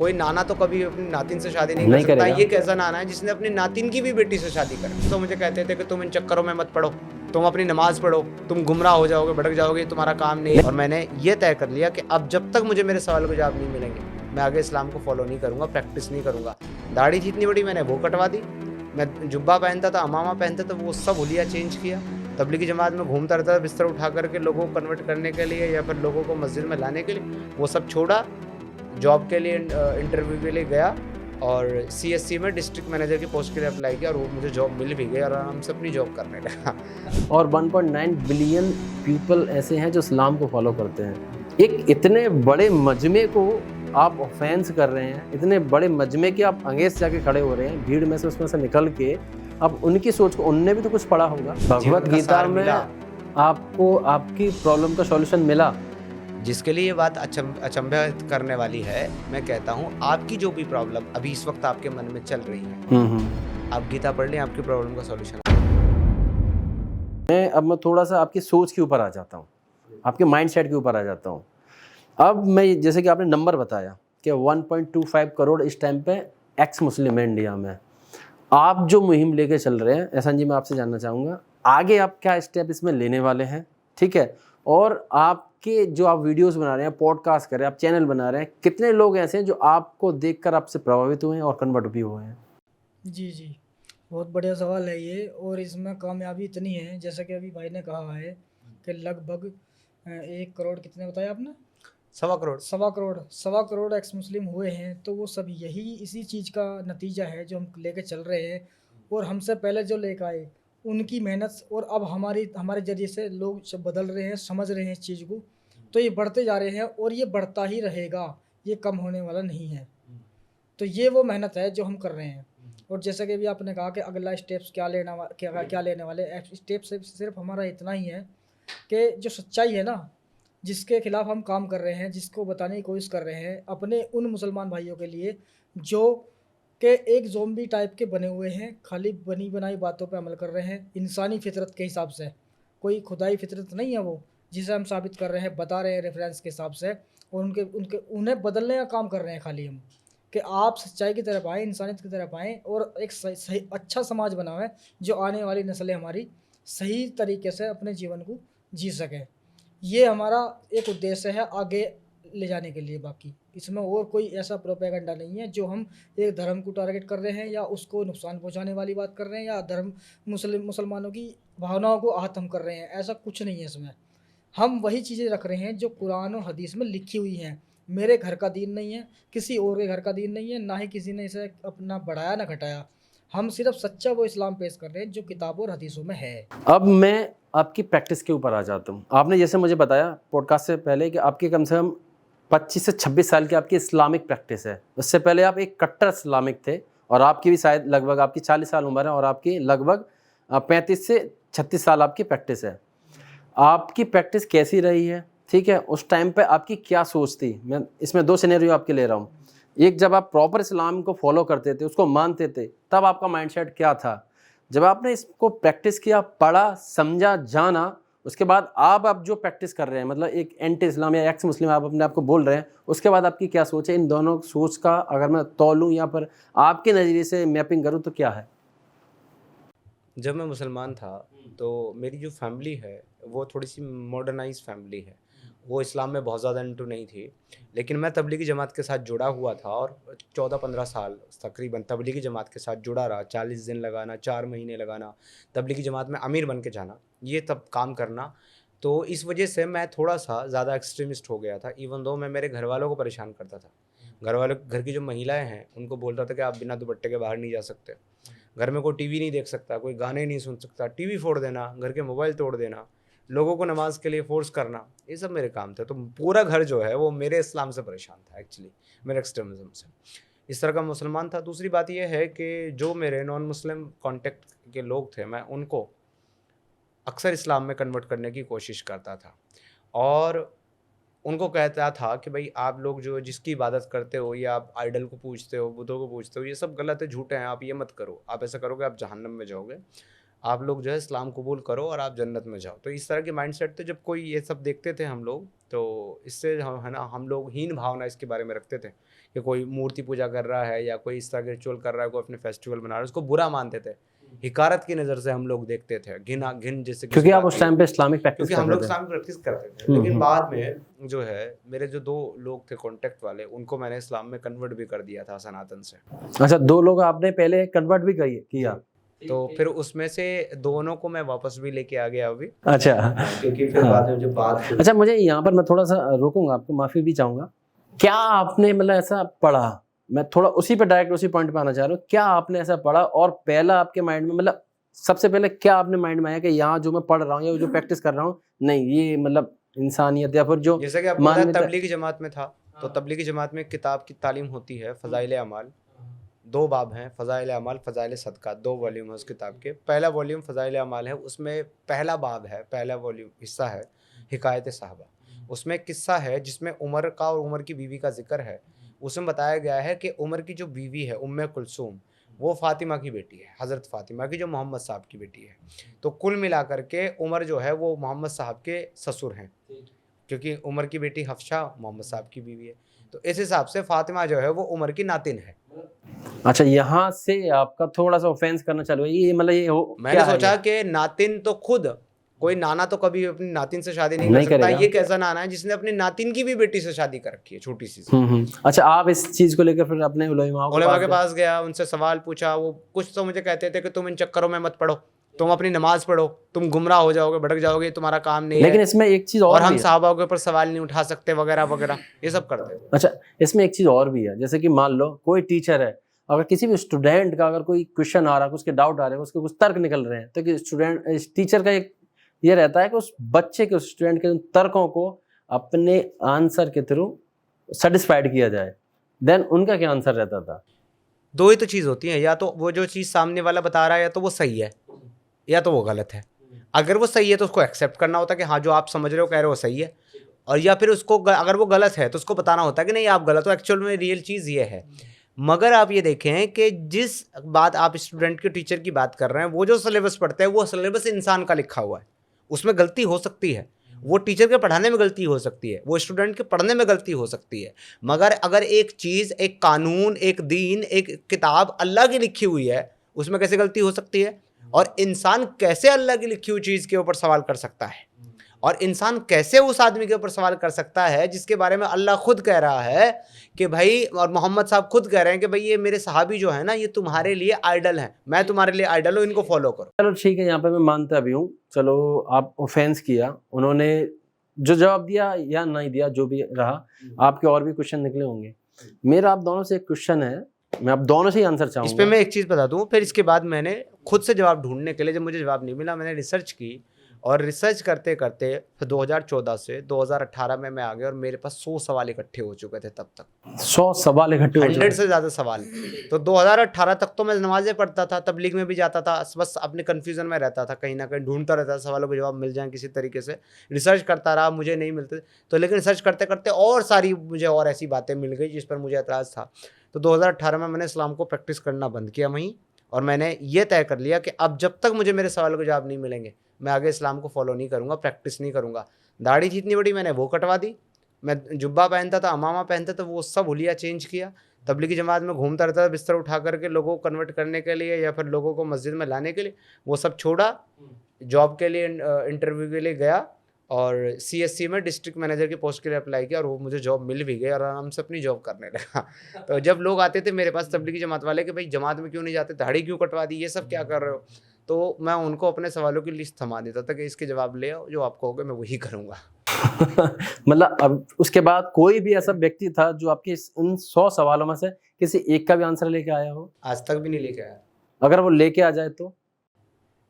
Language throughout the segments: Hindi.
कोई नाना तो कभी अपनी नातिन से शादी नहीं कर नहीं सकता। करेगा। ये कैसा नाना है जिसने अपनी नातिन की भी बेटी से शादी करी। तो मुझे कहते थे कि तुम इन चक्करों में मत पड़ो, तुम अपनी नमाज पढ़ो, तुम गुमराह हो जाओगे, भटक जाओगे, तुम्हारा काम नहीं है। और मैंने ये तय कर लिया कि अब जब तक मुझे मेरे सवाल के जवाब नहीं मिलेंगे, मैं आगे इस्लाम को फॉलो नहीं करूँगा, प्रैक्टिस नहीं करूँगा। दाढ़ी जितनी बड़ी मैंने वो कटवा दी, मैं जुब्बा पहनता था, अमामा पहनता था, वो सब हुलिया चेंज किया। तबलीगी जमात में घूमता रहता था बिस्तर उठा करके लोगों को कन्वर्ट करने के लिए या फिर लोगों को मस्जिद में लाने के लिए, वो सब छोड़ा। जॉब के लिए इंटरव्यू के लिए गया और सीएससी में डिस्ट्रिक्ट मैनेजर की पोस्ट के लिए अप्लाई किया और वो मुझे जॉब मिल भी गई और आराम से अपनी जॉब करने लगा। और 1.9 बिलियन पीपल ऐसे हैं जो इस्लाम को फॉलो करते हैं। एक इतने बड़े मजमे को आप ऑफेंस कर रहे हैं, इतने बड़े मजमे के आप अंगेज जाके खड़े हो रहे हैं भीड़ में से, उसमें से निकल के अब उनकी सोच को, उनने भी तो कुछ पढ़ा होगा। भगवत गीता में आपको आपकी प्रॉब्लम का सॉल्यूशन मिला। जिसके लिए ये बात अचंभित करने वाली है, मैं कहता हूँ आपकी जो भी प्रॉब्लम अभी इस वक्त आपके मन में चल रही है, आप गीता पढ़ लें, आपकी प्रॉब्लम का सॉल्यूशन। मैं थोड़ा सा आपकी सोच के ऊपर आ जाता हूँ, आपके माइंडसेट के ऊपर आ जाता हूँ। अब मैं, जैसे कि आपने नंबर बताया कि 1.25 करोड़ इस टाइम पे एक्स मुस्लिम है इंडिया में। आप जो मुहिम लेके चल रहे हैं एहसान जी, मैं आपसे जानना चाहूँगा आगे आप क्या स्टेप इसमें लेने वाले हैं, ठीक है? और आपके जो आप वीडियोस बना रहे हैं, पॉडकास्ट कर रहे हैं, आप चैनल बना रहे हैं, कितने लोग ऐसे हैं जो आपको देखकर आपसे प्रभावित हुए हैं और कन्वर्ट भी हुए हैं? जी, बहुत बढ़िया सवाल है ये। और इसमें कामयाबी इतनी है, जैसा कि अभी भाई ने कहा है कि लगभग 1 करोड़, कितने बताया आपने? 1.25 करोड़। सवा करोड़ एक्स मुस्लिम हुए हैं। तो वो सब यही इसी चीज़ का नतीजा है जो हम लेके चल रहे हैं। और हमसे पहले जो लेकर आए उनकी मेहनत, और अब हमारे ज़रिए से लोग सब बदल रहे हैं, समझ रहे हैं इस चीज़ को। तो ये बढ़ते जा रहे हैं और ये बढ़ता ही रहेगा, ये कम होने वाला नहीं है। तो ये वो मेहनत है जो हम कर रहे हैं। और जैसा कि अभी आपने कहा कि अगला स्टेप्स क्या लेने वाले, स्टेप सिर्फ हमारा इतना ही है कि जो सच्चाई है ना, जिसके खिलाफ हम काम कर रहे हैं, जिसको बताने की कोशिश कर रहे हैं अपने उन मुसलमान भाइयों के लिए जो कि एक ज़ोंबी टाइप के बने हुए हैं, खाली बनी बनाई बातों पे अमल कर रहे हैं इंसानी फितरत के हिसाब से। कोई खुदाई फितरत नहीं है वो, जिसे हम साबित कर रहे हैं, बता रहे हैं रेफरेंस के हिसाब से। और उन्हें बदलने का काम कर रहे हैं खाली हम, कि आप सच्चाई की तरफ आएँ, इंसानियत की तरफ आएँ और एक सही अच्छा समाज बनाएं जो आने वाली नस्लें हमारी सही तरीके से अपने जीवन को जी सकें। ये हमारा एक उद्देश्य है आगे ले जाने के लिए। बाकी इसमें और कोई ऐसा प्रोपेगेंडा नहीं है जो हम एक धर्म को टारगेट कर रहे हैं या उसको नुकसान पहुंचाने वाली बात कर रहे हैं या धर्म मुसलमानों की भावनाओं को आहत हम कर रहे हैं। ऐसा कुछ नहीं है इसमें। हम वही चीज़ें रख रहे हैं जो कुरान और हदीस में लिखी हुई हैं। मेरे घर का दीन नहीं है, किसी और के घर का दीन नहीं है, ना ही किसी ने इसे अपना बढ़ाया ना घटाया। हम सिर्फ सच्चा वो इस्लाम पेश कर रहे हैं जो किताबों और हदीसों में है। अब मैं आपकी प्रैक्टिस के ऊपर आ जाता हूँ। आपने जैसे मुझे बताया पॉडकास्ट से पहले कि आपके कम से कम 25 से 26 साल की आपकी इस्लामिक प्रैक्टिस है। उससे पहले आप एक कट्टर इस्लामिक थे और आपकी भी शायद लगभग आपकी 40 साल उम्र है और आपकी लगभग 35 से 36 साल आपकी प्रैक्टिस है। आपकी प्रैक्टिस कैसी रही है, ठीक है? उस टाइम पे आपकी क्या सोच थी? मैं इसमें 2 सिनेरियो आपके ले रहा हूँ। एक, जब आप प्रॉपर इस्लाम को फॉलो करते थे, उसको मानते थे, तब आपका माइंडसेट क्या था? जब आपने इसको प्रैक्टिस किया, पढ़ा, समझा, जाना, उसके बाद आप जो प्रैक्टिस कर रहे हैं, मतलब एक एंटी इस्लाम या एक्स मुस्लिम आप अपने आप को बोल रहे हैं, उसके बाद आपकी क्या सोच है? इन दोनों सोच का अगर मैं तौलूँ या फिर आपके नज़रिए से मैपिंग करूँ तो क्या है? जब मैं मुसलमान था तो मेरी जो फैमिली है वो थोड़ी सी मॉडर्नाइज फैमिली है। वो इस्लाम में बहुत ज़्यादा इंटू नहीं थी, लेकिन मैं तबलीगी जमात के साथ जुड़ा हुआ था और 14-15 साल तकरीबन तबलीगी जमात के साथ जुड़ा रहा। 40 दिन लगाना, 4 महीने लगाना, तबलीगी जमात में अमीर बन के जाना, ये तब काम करना। तो इस वजह से मैं थोड़ा सा ज़्यादा एक्सट्रीमिस्ट हो गया था। इवन दो मैं मेरे घर वालों को परेशान करता था। घर की जो महिलाएं हैं उनको बोलता था कि आप बिना दुपट्टे के बाहर नहीं जा सकते, घर में कोई टीवी नहीं देख सकता, कोई गाने नहीं सुन सकता, टीवी फोड़ देना, घर के मोबाइल तोड़ देना, लोगों को नमाज के लिए फोर्स करना, ये सब मेरे काम थे। तो पूरा घर जो है वो मेरे इस्लाम से परेशान था, एक्चुअली मेरे एक्सट्रीमिज्म से। इस तरह का मुसलमान था। दूसरी बात यह है कि जो मेरे नॉन मुस्लिम कॉन्टेक्ट के लोग थे, मैं उनको अक्सर इस्लाम में कन्वर्ट करने की कोशिश करता था और उनको कहता था कि भाई आप लोग जो जिसकी इबादत करते हो या आप आइडल को पूजते हो, बुतों को पूजते हो, ये सब गलत है, झूठे हैं, आप ये मत करो, आप ऐसा करोगे आप जहन्नम में जाओगे, आप लोग जो है इस्लाम कबूल करो और आप जन्नत में जाओ। तो इस तरह के माइंडसेट थे। जब कोई ये सब देखते थे हम लोग, तो इससे हम है ना, हम लोग हीन भावना इसके बारे में रखते थे कि कोई मूर्ति पूजा कर रहा है या कोई इस तरह के रिचुअल कर रहा है, कोई अपने फेस्टिवल बना रहा है, उसको बुरा मानते थे, हिकारत की नज़र से हम लोग देखते थे, घिन जैसे क्योंकि आप उस टाइम पे इस्लामिक प्रैक्टिस क्योंकि हम करते लोग थे। इस्लामिक प्रैक्टिस करते थे। लेकिन बाद में जो है मेरे जो 2 लोग थे कॉन्टेक्ट वाले, उनको मैंने इस्लाम में कन्वर्ट भी कर दिया था सनातन से। अच्छा, 2 लोग आपने पहले कन्वर्ट भी किया। तो फिर उसमें से दोनों को मैं वापस भी लेके आ गया अभी, अच्छा। क्योंकि फिर बाद में जब बात हुई। अच्छा, मुझे यहाँ पर मैं थोड़ा सा रोकूंगा, आपको माफ़ी भी चाहूँगा। क्या आपने मतलब ऐसा पढ़ा, मैं थोड़ा उसी पे डायरेक्ट उसी पॉइंट पे आना चाह रहा हूँ, क्या आपने ऐसा पढ़ा और पहला आपके माइंड में मतलब सबसे पहले क्या आपने माइंड में आया कि यहाँ जो मैं पढ़ रहा हूँ या जो प्रैक्टिस कर रहा हूँ, नहीं ये मतलब इंसानियत या फिर जो जैसे कि आपको पता है मानवीयता। तबलीगी जमात में था, तो तबलीगी जमात में किताब की तालीम होती है, फ़ज़ाइल अमाल, 2 बाब हैं, फ़ज़ाइल अमाल, फ़ज़ाइल सदक़ात, 2 वॉल्यूम है उस किताब के। पहला वॉल्यूम फ़ज़ाइल अमाल है, उसमें पहला बाब है, पहला वॉल्यूम हिस्सा है हिकायत सहाबा। उसमें एक किस्सा है जिसमें उमर का और उमर की बीवी का ज़िक्र है। उसमें बताया गया है कि उमर की जो बीवी है उम्मे कुलसूम, वो फ़ातिमा की बेटी है, हज़रत फ़ातिमा की, जो मोहम्मद साहब की बेटी है। तो कुल मिलाकर के उमर जो है वो मोहम्मद साहब के ससुर हैं, क्योंकि उमर की बेटी हफ्शा मोहम्मद साहब की बीवी है। तो इस हिसाब से फ़ातिमा जो है वो उमर की नातिन है। अच्छा, यहाँ से आपका थोड़ा सा ऑफेंस करना चालू है, ये मतलब ये हो मैंने क्या है सोचा ये? कि नातिन तो खुद, कोई नाना तो कभी अपनी नातिन से शादी नहीं नहीं कर सकता। करेगा। ये कैसा नाना है जिसने अपनी नातिन की भी बेटी से शादी कर रखी है, छोटी सी से। अच्छा, आप इस चीज को लेकर फिर अपने उलमाओं उलेमा के गए? पास गया, उनसे सवाल पूछा। वो कुछ तो मुझे कहते थे कि तुम इन चक्करों में मत पड़ो, तुम अपनी नमाज पढ़ो, तुम गुमराह हो जाओगे, भटक जाओगे, तुम्हारा काम नहीं लेकिन है, इसमें एक चीज और और हम भी है। साहबा के ऊपर सवाल नहीं उठा सकते वगैरह वगैरह, ये सब करते थे। अच्छा, इसमें एक चीज और भी है, जैसे कि मान लो कोई टीचर है, अगर किसी भी स्टूडेंट का अगर कोई क्वेश्चन आ रहा है, उसके डाउट आ रहे हैं, उसके कुछ तर्क निकल रहे हैं, तो कि स्टूडेंट टीचर का एक ये रहता है कि उस बच्चे के, उस स्टूडेंट के उन तर्कों को अपने आंसर के थ्रू सेटिस्फाइड किया जाए। देन उनका क्या आंसर रहता था? 2 ही तो चीज़ होती है, या तो वो जो चीज़ सामने वाला बता रहा है या तो वो सही है या तो वो गलत है। अगर वो सही है तो उसको एक्सेप्ट करना होता है कि हाँ जो आप समझ रहे हो, कह रहे हो, सही है। और या फिर उसको अगर वो गलत है तो उसको बताना होता है कि नहीं आप गलत हो, एक्चुअल में रियल चीज़ ये है। मगर आप ये देखें कि जिस बात आप स्टूडेंट के टीचर की बात कर रहे हैं, वो जो सिलेबस पढ़ते हैं वो सिलेबस इंसान का लिखा हुआ है, उसमें गलती हो सकती है। वो टीचर के पढ़ाने में गलती हो सकती है, वो स्टूडेंट के पढ़ने में गलती हो सकती है। मगर अगर एक चीज़, एक कानून, एक दीन, एक किताब अल्लाह की लिखी हुई है, उसमें कैसे गलती हो सकती है? और इंसान कैसे अल्लाह की लिखी हुई चीज़ के ऊपर सवाल कर सकता है? और इंसान कैसे उस आदमी के ऊपर सवाल कर सकता है जिसके बारे में अल्लाह खुद कह रहा है कि भाई, और मोहम्मद साहब खुद कह रहे हैं कि भाई ये मेरे सहाबी जो है ना, ये तुम्हारे लिए आइडल हैं, मैं तुम्हारे लिए आइडल हूँ, इनको फॉलो करो। चलो ठीक है, यहाँ पे मैं मानता भी हूँ, चलो आप ऑफेंस किया, उन्होंने जो जवाब दिया या नहीं दिया, जो भी रहा, आपके और भी क्वेश्चन निकले होंगे। मेरा आप दोनों से एक क्वेश्चन है, मैं आप दोनों से ही आंसर इस पे चाहूंगा। मैं एक चीज़ बता दूं, फिर इसके बाद मैंने खुद से जवाब ढूंढने के लिए, जब मुझे जवाब नहीं मिला, मैंने रिसर्च की, और रिसर्च करते करते फिर 2014 से 2018 में मैं आ गया, और मेरे पास 100 सवाल इकट्ठे हो चुके थे तब तक, 100 सवाल इकट्ठे हो 100 चुके। से ज़्यादा सवाल। तो 2018 तक तो मैं नमाज़ें पढ़ता था, तबलीग में भी जाता था, बस अपने कन्फ्यूज़न में रहता था, कहीं ना कहीं ढूंढता रहता था सवालों के जवाब मिल जाएं किसी तरीके से। रिसर्च करता रहा, मुझे नहीं मिलते तो, लेकिन रिसर्च करते करते और सारी मुझे और ऐसी बातें मिल गई जिस पर मुझे एतराज़ था। तो 2018 में मैंने इस्लाम को प्रैक्टिस करना बंद किया वहीं, और मैंने ये तय कर लिया कि अब जब तक मुझे मेरे सवालों के जवाब नहीं मिलेंगे, मैं आगे इस्लाम को फॉलो नहीं करूँगा, प्रैक्टिस नहीं करूँगा। दाढ़ी जितनी बड़ी मैंने वो कटवा दी, मैं जुब्बा पहनता था, अमामा पहनता था, वो सब हुलिया चेंज किया। तबलीगी जमात में घूमता रहता था बिस्तर उठा करके लोगों को कन्वर्ट करने के लिए या फिर लोगों को मस्जिद में लाने के लिए, वो सब छोड़ा। जॉब के लिए इंटरव्यू के लिए गया, और CSC में डिस्ट्रिक्ट मैनेजर की पोस्ट के लिए अप्लाई किया, और वो मुझे जॉब मिल भी गई, और आराम से अपनी जॉब करने लगा। तो जब लोग आते थे मेरे पास तबलीगी जमात वाले कि भाई जमात में क्यों नहीं जाते, दाढ़ी क्यों कटवा दी, ये सब क्या कर रहे हो, तो मैं उनको अपने सवालों की लिस्ट थमा देता था कि इसके जवाब ले आओ, जो आप कहोगे मैं वही करूँगा। मतलब अब उसके बाद कोई भी ऐसा व्यक्ति था जो आपके उन 100 सवालों में से किसी एक का भी आंसर लेके आया हो? आज तक भी नहीं लेके आया। अगर वो लेके आ जाए तो?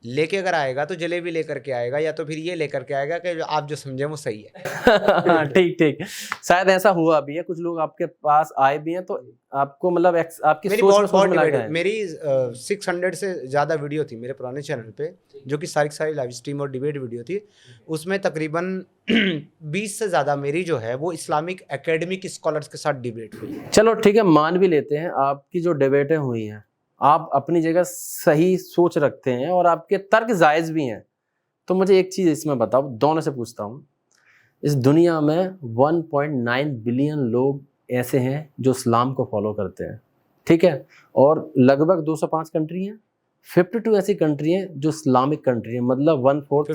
लेके अगर आएगा तो जलेबी लेकर के आएगा, या तो फिर ये लेकर के आएगा कि आप जो समझे वो सही है। ठीक ठीक, शायद ऐसा हुआ भी है, कुछ लोग आपके पास आए भी हैं, तो आपको मतलब आपकी मेरी सोच में बहुत सोच मिला के डिबेट, आए। मेरी 600 से ज़्यादा वीडियो थी मेरे पुराने चैनल पे, जो कि सारी लाइव स्ट्रीम और डिबेट वीडियो थी। उसमें तकरीबन 20 से ज़्यादा मेरी जो है वो इस्लामिक एकेडमिक स्कॉलर्स के साथ डिबेट हुई। चलो ठीक है, मान भी लेते हैं आपकी जो डिबेटें हुई हैं, आप अपनी जगह सही सोच रखते हैं और आपके तर्क जायज़ भी हैं। तो मुझे एक चीज़ इसमें बताओ, दोनों से पूछता हूँ, इस दुनिया में 1.9 बिलियन लोग ऐसे हैं जो इस्लाम को फॉलो करते हैं, ठीक है, और लगभग 205 कंट्री हैं, 52 ऐसी कंट्री हैं जो इस्लामिक कंट्री है, मतलब 1/4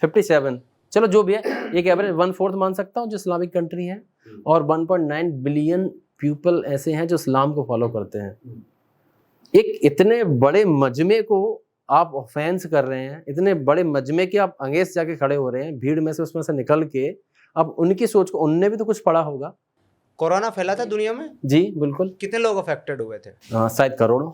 57, चलो जो भी है, एक एवरेज 1/4 मान सकता हूँ जो इस्लामिक कंट्री है, और 1.9 बिलियन पीपल ऐसे हैं जो इस्लाम को फॉलो करते हैं। एक इतने बड़े मजमे को आप ऑफेंस कर रहे हैं, इतने बड़े मजमे के आप अंगेज जाके खड़े हो रहे हैं भीड़ में से, उसमें से निकल के। अब उनकी सोच को, उनने भी तो कुछ पढ़ा होगा। कोरोना फैला था दुनिया में, जी बिल्कुल। कितने लोग अफेक्टेड हुए थे? शायद करोड़ों।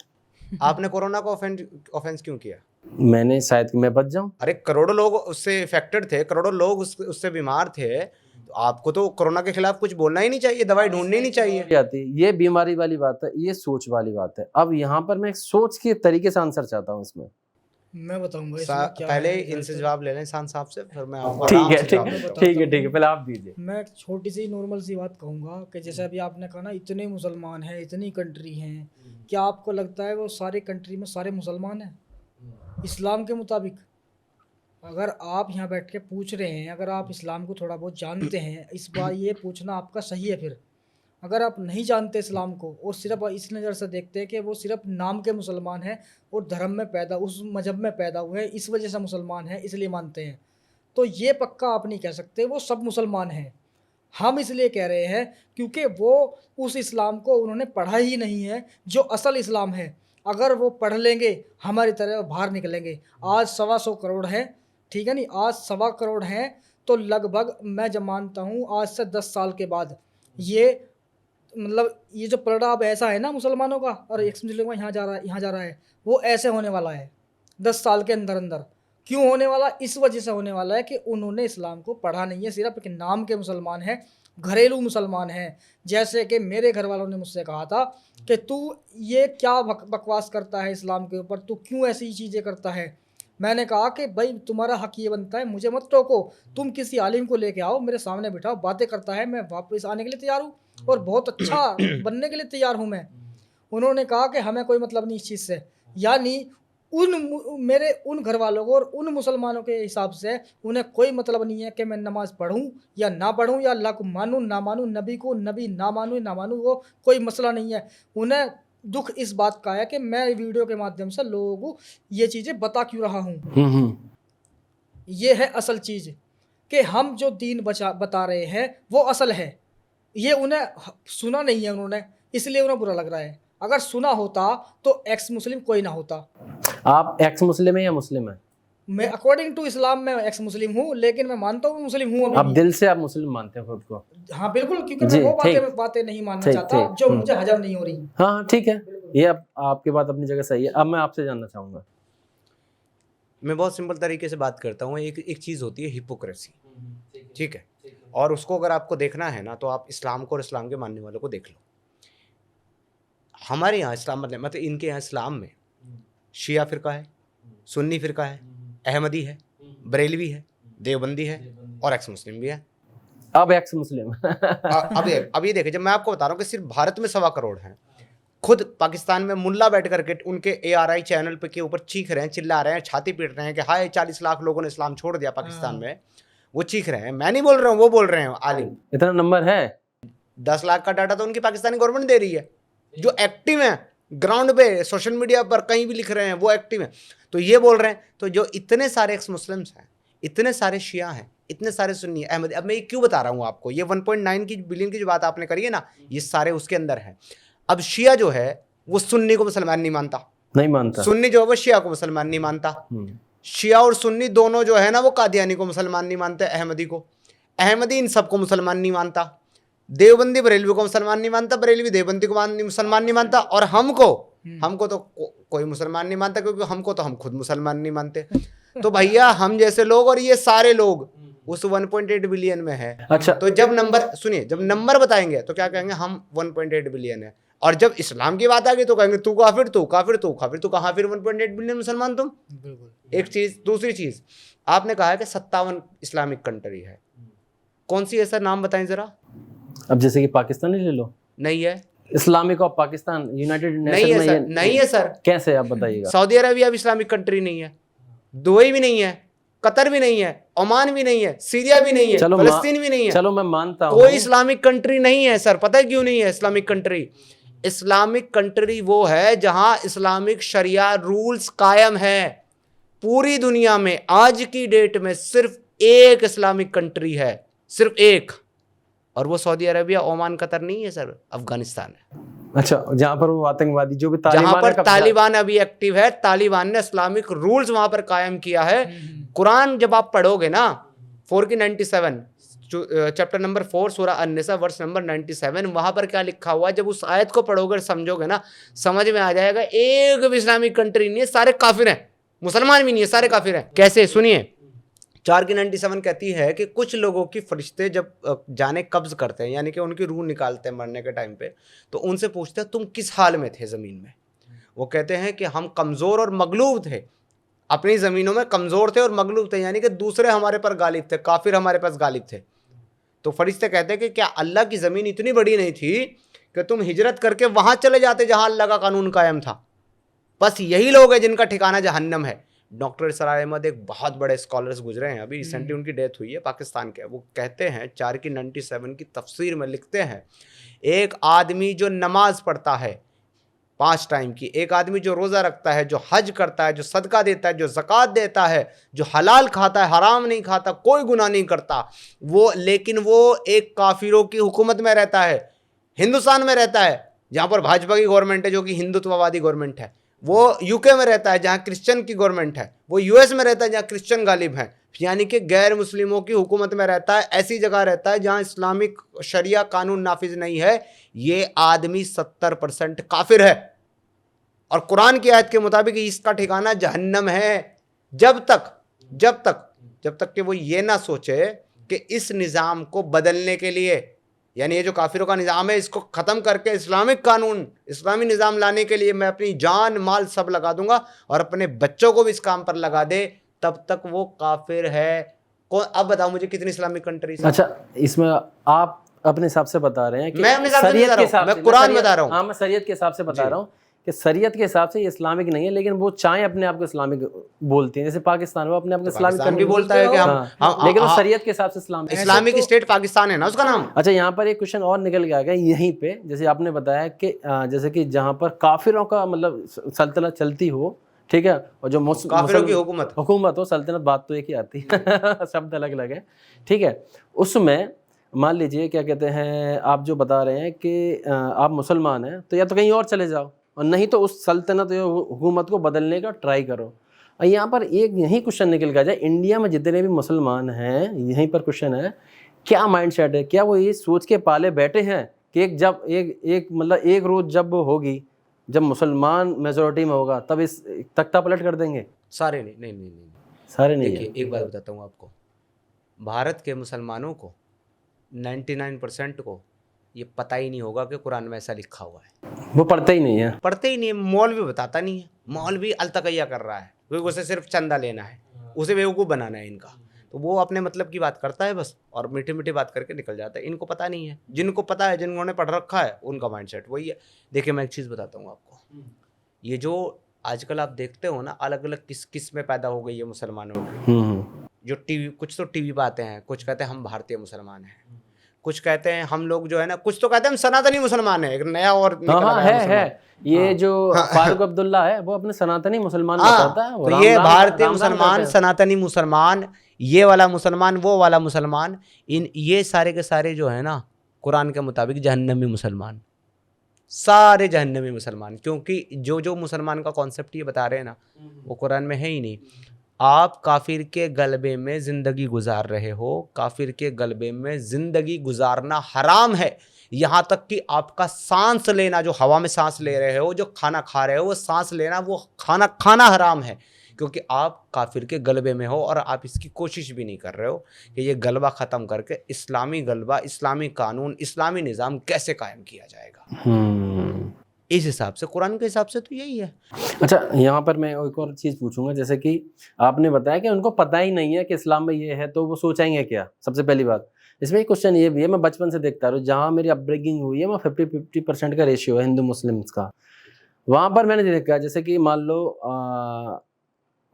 आपने कोरोना को ऑफेंस क्यों किया? मैंने शायद मैं बच जाऊं। अरे करोड़ों लोग उससे इफेक्टेड थे, करोड़ों लोग उससे बीमार थे, तो आपको तो कोरोना के खिलाफ कुछ बोलना ही नहीं चाहिए, दवाई ढूंढनी नहीं चाहिए। ये बीमारी वाली बात है, ये सोच वाली बात है। अब यहाँ पर मैं सोच के तरीके से आंसर चाहता हूँ इसमें। मैं बताऊंगा इसमें क्या पहले है। इनसे जवाब ले लें शान साहब से, फिर मैं आपको ठीक आराम है से ठीक जवाब है देता हूँ। ठीक है ठीक है, पहले आप दीजिए। मैं एक छोटी सी नॉर्मल सी बात कहूँगा कि जैसे अभी आपने कहा ना, इतने मुसलमान हैं, इतनी कंट्री हैं, क्या आपको लगता है वो सारे कंट्री में सारे मुसलमान हैं इस्लाम के मुताबिक? अगर आप यहाँ बैठ के पूछ रहे हैं, अगर आप इस्लाम को थोड़ा बहुत जानते हैं, इस बार ये पूछना आपका सही है। फिर अगर आप नहीं जानते इस्लाम को और सिर्फ इस नज़र से देखते हैं कि वो सिर्फ नाम के मुसलमान हैं और धर्म में पैदा, उस मजहब में पैदा हुए हैं, इस वजह से मुसलमान हैं, इसलिए मानते हैं, तो ये पक्का आप नहीं कह सकते वो सब मुसलमान हैं। हम इसलिए कह रहे हैं क्योंकि वो उस इस्लाम को उन्होंने पढ़ा ही नहीं है जो असल इस्लाम है। अगर वो पढ़ लेंगे हमारी तरह बाहर निकलेंगे। आज 125 करोड़ हैं, ठीक है नहीं, आज 1.25 करोड़ हैं, तो लगभग मैं जब मानता हूँ आज से 10 साल के बाद ये मतलब ये जो पलड़ा अब ऐसा है ना मुसलमानों का और एक मुस्लिम का यहाँ जा रहा है, वो ऐसे होने वाला है 10 साल के अंदर अंदर। क्यों होने वाला? इस वजह से होने वाला है कि उन्होंने इस्लाम को पढ़ा नहीं है, सिर्फ एक नाम के मुसलमान हैं, घरेलू मुसलमान हैं। जैसे कि मेरे घर वालों ने मुझसे कहा था कि तू ये क्या बकवास करता है इस्लाम के ऊपर, तू क्यों ऐसी चीज़ें करता है। मैंने कहा कि भाई तुम्हारा हक ये बनता है, मुझे मत टोको, तुम किसी आलिम को लेके आओ, मेरे सामने बिठाओ, बातें करता है, मैं वापस आने के लिए तैयार हूँ और बहुत अच्छा बनने के लिए तैयार हूँ मैं। उन्होंने कहा कि हमें कोई मतलब नहीं इस चीज़ से, यानी मेरे उन घर वालों को और उन मुसलमानों के हिसाब से उन्हें कोई मतलब नहीं है कि मैं नमाज़ पढ़ूं या ना पढ़ूं, या अल्लाह को मानूं ना मानूं, नबी को नबी ना मानूं, वो कोई मसला नहीं है। उन्हें दुख इस बात का है कि मैं वीडियो के माध्यम से लोगों को ये चीज़ें बता क्यों रहा हूँ। ये है असल चीज़ कि हम जो दीन बता रहे हैं वो असल है। ये उन्हें सुना नहीं है उन्होंने, इसलिए उन्हें बुरा लग रहा है। अगर सुना होता तो एक्स मुस्लिम कोई ना होता। आप एक्स मुस्लिम है या मुस्लिम है? मैं अकॉर्डिंग टू इस्लाम में एक्स मुस्लिम हूँ, लेकिन मैं मानता हूँ मुस्लिम हूँ। आप दिल से आप मुस्लिम मानते हैं खुद को? हाँ बिल्कुल, क्योंकि मैं वो बातें नहीं मानना चाहता जो मुझे हजम नहीं हो रही। हाँ ठीक है, ये आपकी बात अपनी जगह सही है। अब मैं आपसे जानना चाहूँगा। मैं बहुत सिंपल तरीके से बात करता हूँ। एक चीज़ होती है हिपोक्रेसी, ठीक है, और उसको अगर आपको देखना है ना तो आप इस्लाम को और इस्लाम के मानने वालों को देख लो। हमारे यहाँ इस्लाम मतलब इनके यहाँ इस्लाम में शिया फ़िरका है, सुन्नी फ़िरका है, अहमदी है, बरेलवी है, देवबंदी है और एक्स मुस्लिम भी है। अब एक्स मुस्लिम अब ये देखें, जब मैं आपको बता रहा हूँ कि सिर्फ भारत में 1.25 करोड़ हैं, खुद पाकिस्तान में मुल्ला बैठ करके उनके ARI चैनल पे के ऊपर चीख रहे हैं, चिल्ला रहे हैं, छाती पीट रहे हैं कि हाय 40 लाख लोगों ने इस्लाम छोड़ दिया पाकिस्तान में। वो चीख रहे हैं, मैं नहीं बोल रहा हूँ, वो बोल रहे हैं आलिम। इतना नंबर है? 10 लाख का डाटा तो उनकी पाकिस्तानी गवर्नमेंट दे रही है, जो एक्टिव है ग्राउंड पे, सोशल मीडिया पर कहीं भी लिख रहे हैं, वो एक्टिव है। तो ये बोल रहे हैं, तो जो इतने सारे एक्स मुस्लिम्स हैं, इतने सारे शिया हैं, इतने सारे सुन्नी अहमद, अब मैं ये क्यों बता रहा हूँ आपको, ये 1.9 बिलियन की जो बात आपने करी है ना, ये सारे उसके अंदर है। अब शिया जो है वो सुन्नी को मुसलमान नहीं मानता, सुन्नी जो है वो शिया को मुसलमान नहीं मानता, शिया और सुन्नी दोनों जो है ना वो कादियानी को मुसलमान नहीं मानते, अहमदी को, अहमदी इन सबको मुसलमान नहीं मानता, देवबंदी बरेलवी को मुसलमान नहीं मानता, बरेलवी देवबंदी को मुसलमान नहीं मानता, और हमको तो कोई मुसलमान नहीं मानता, क्योंकि हमको तो हम खुद मुसलमान नहीं मानते। तो भैया हम जैसे लोग और ये सारे लोग उस 1.8 बिलियन में है। अच्छा, तो जब नंबर बताएंगे तो क्या कहेंगे, हम 1.8 बिलियन है, और जब इस्लाम की बात आ गई तो कहेंगे तू काफिर, तू काफिर, तू काफिर, तू कहाँ फिर 1.8 बिलियन मुसलमान तुम। एक चीज, दूसरी चीज आपने कहा है कि 57 इस्लामिक कंट्री है, कौन सी है सर, नाम बताएं जरा। अब जैसे कि पाकिस्तान ही ले लो, नहीं है इस्लामिक ऑफ पाकिस्तान, यूनाइटेड नहीं है सर। कैसे, आप बताइएगा। सऊदी अरबिया भी इस्लामिक कंट्री नहीं है, दुबई भी नहीं है, कतर भी नहीं है, ओमान भी नहीं है, सीरिया भी नहीं है, फलस्तीन भी नहीं है। चलो मैं मानता हूँ, कोई इस्लामिक कंट्री नहीं है सर। पता है क्यों नहीं है इस्लामिक कंट्री? इस्लामिक कंट्री वो है जहां इस्लामिक शरिया रूल्स कायम है। पूरी दुनिया में आज की डेट में सिर्फ एक इस्लामिक कंट्री है, सिर्फ एक, और वो सऊदी अरेबिया, ओमान, कतर नहीं है सर, अफगानिस्तान है। अच्छा, जहां पर वो आतंकवादी जो भी जहां पर तालिबान अभी एक्टिव है, तालिबान ने इस्लामिक रूल्स वहां पर कायम किया है। कुरान जब आप पढ़ोगे ना, 4 की 97 चैप्टर नंबर 4 सूरह अन-निसा वर्स नंबर 97, वहां पर क्या लिखा हुआ है, जब उस आयत को पढ़ोगे समझोगे ना, समझ में आ जाएगा। एक भी इस्लामिक कंट्री नहीं है, सारे काफिर हैं, मुसलमान भी नहीं है, सारे काफिर हैं। कैसे? सुनिए, 4 की 97 कहती है कि कुछ लोगों की फरिश्ते जब जाने कब्ज करते हैं, यानी कि उनकी रूह निकालते हैं मरने के टाइम पे, तो उनसे पूछते हैं तुम किस हाल में थे ज़मीन में? वो कहते हैं कि हम कमज़ोर और मगलूब थे, अपनी ज़मीनों में कमज़ोर थे और मगलूब थे, यानी कि दूसरे हमारे पर गालिब थे, काफिर हमारे पास गालिब थे। तो फरिश्ते कहते हैं कि क्या अल्लाह की ज़मीन इतनी बड़ी नहीं थी कि तुम हिजरत करके वहाँ चले जाते जहाँ अल्लाह का कानून कायम था? बस यही लोग हैं जिनका ठिकाना जहन्नम है। डॉक्टर इसरार अहमद एक बहुत बड़े स्कॉलर्स गुजरे हैं, अभी रिसेंटली उनकी डेथ हुई है, पाकिस्तान के। वो कहते हैं 4 की 97 की तफसीर में लिखते हैं, एक आदमी जो नमाज पढ़ता है 5 टाइम की, एक आदमी जो रोज़ा रखता है, जो हज करता है, जो सदका देता है, जो ज़कात देता है, जो हलाल खाता है, हराम नहीं खाता, कोई गुनाह नहीं करता, वो, लेकिन वो एक काफिरों की हुकूमत में रहता है, हिंदुस्तान में रहता है जहाँ पर भाजपा की गवर्नमेंट है जो कि हिंदुत्ववादी गवर्नमेंट है, वो यूके में रहता है जहाँ क्रिश्चियन की गवर्नमेंट है, वो यूएस में रहता है जहाँ क्रिश्चियन गालिब हैं, यानी कि गैर मुस्लिमों की हुकूमत में रहता है, ऐसी जगह रहता है जहाँ इस्लामिक शरिया कानून नाफिज नहीं है। ये आदमी 70% काफिर है और कुरान की आयत के मुताबिक इसका ठिकाना जहन्नम है, जब तक कि वो ये ना सोचे कि इस निज़ाम को बदलने के लिए, यानी ये जो काफिरों का निज़ाम है, इसको ख़त्म करके इस्लामिक कानून, इस्लामी निज़ाम लाने के लिए मैं अपनी जान माल सब लगा दूंगा और अपने बच्चों को भी इस काम पर लगा दे, तब तक वो काफिर है। अब बताओ मुझे कितनी इस्लामिक कंट्री? अच्छा, इसमें आप अपने हिसाब से बता रहे हैं कि मैं अपने हिसाब से बता रहा हूं, मैं कुरान बता रहा हूं। हाँ, मैं शरीयत के हिसाब से बता रहा हूँ कि शरीयत के हिसाब से ये इस्लामिक नहीं है, लेकिन वो चाहे अपने आप को इस्लामिक बोलते हैं, जैसे पाकिस्तान वो अपने आप को इस्लामिक भी बोलता है कि हम, लेकिन वो शरीयत के हिसाब से इस्लामिक स्टेट पाकिस्तान है ना उसका नाम। अच्छा, यहाँ पर एक क्वेश्चन और निकल के आ गया यहीं पे, जैसे आपने बताया कि जैसे कि जहाँ पर काफिरों का मतलब सल्तनत चलती हो, ठीक है, और जो काफिरों की हुकूमत हो, सल्तनत बात तो एक ही आती है शब्द अलग अलग है, ठीक है। उसमें मान लीजिए क्या कहते हैं, आप जो बता रहे हैं कि आप मुसलमान हैं तो या तो कहीं और चले जाओ, और नहीं तो उस सल्तनत या हुकूमत को बदलने का ट्राई करो। और यहाँ पर एक यही क्वेश्चन निकल के आ जाए, इंडिया में जितने भी मुसलमान हैं, यहीं पर क्वेश्चन है, क्या माइंडसेट है, क्या वो ये सोच के पाले बैठे हैं कि एक रोज़ जब होगी, जब मुसलमान मेजोरिटी में होगा, तब इस तख्ता पलट कर देंगे? सारे नहीं, सारे नहीं। देखिए एक बात बताता हूँ आपको, भारत के मुसलमानों को 99% को ये पता ही नहीं होगा कि कुरान में ऐसा लिखा हुआ है। वो पढ़ते ही नहीं है, मौलवी बताता नहीं है, मौलवी अलतकैया कर रहा है, क्योंकि उसे सिर्फ चंदा लेना है, उसे बेवकूफ़ बनाना है इनका, तो वो अपने मतलब की बात करता है बस, और मीठी मीठी बात करके निकल जाता है। इनको पता नहीं है, जिनको पता है, जिन्होंने पढ़ रखा है, उनका माइंडसेट वही है। देखिए मैं एक चीज़ बताता हूँ आपको, ये जो आजकल आप देखते हो ना, अलग अलग किस में पैदा हो गई है मुसलमानों की, जो टीवी, कुछ तो टीवी पे आते हैं, कुछ कहते हैं हम भारतीय मुसलमान हैं, कुछ कहते हैं हम लोग जो है ना, कुछ तो कहते हैं हम सनातनी मुसलमान है, एक नया और निकला है ये जो फारूक अब्दुल्ला है वो अपने सनातनी मुसलमान बताता है। तो ये भारतीय मुसलमान, सनातनी मुसलमान, ये वाला मुसलमान, वो वाला मुसलमान, ये सारे के सारे जो है ना कुरान के मुताबिक जहन्नमी मुसलमान, सारे जहन्नमी मुसलमान, क्योंकि जो मुसलमान का कॉन्सेप्ट ये बता रहे हैं ना, वो कुरान में है ही नहीं। आप काफिर के गलबे में ज़िंदगी गुजार रहे हो, काफिर के गलबे में ज़िंदगी गुजारना हराम है, यहाँ तक कि आपका सांस लेना, जो हवा में सांस ले रहे हो, जो खाना खा रहे हो, वो सांस लेना, वो खाना हराम है, क्योंकि आप काफिर के गलबे में हो और आप इसकी कोशिश भी नहीं कर रहे हो कि ये गलबा ख़त्म करके इस्लामी गलबा, इस्लामी कानून, इस्लामी निज़ाम कैसे कायम किया जाएगा। इस हिसाब से, कुरान के हिसाब से तो यही है। अच्छा, यहाँ पर मैं एक और चीज़ पूछूंगा, जैसे कि आपने बताया कि उनको पता ही नहीं है कि इस्लाम में ये है, तो वो सोचेंगे क्या? सबसे पहली बात इसमें एक क्वेश्चन ये भी है, मैं बचपन से देखता रहा हूँ, जहाँ मेरी अपब्रिंगिंग हुई है, वहाँ 50-50% का रेशियो है हिंदू मुस्लिम्स का। वहाँ पर मैंने देखा, जैसे कि मान लो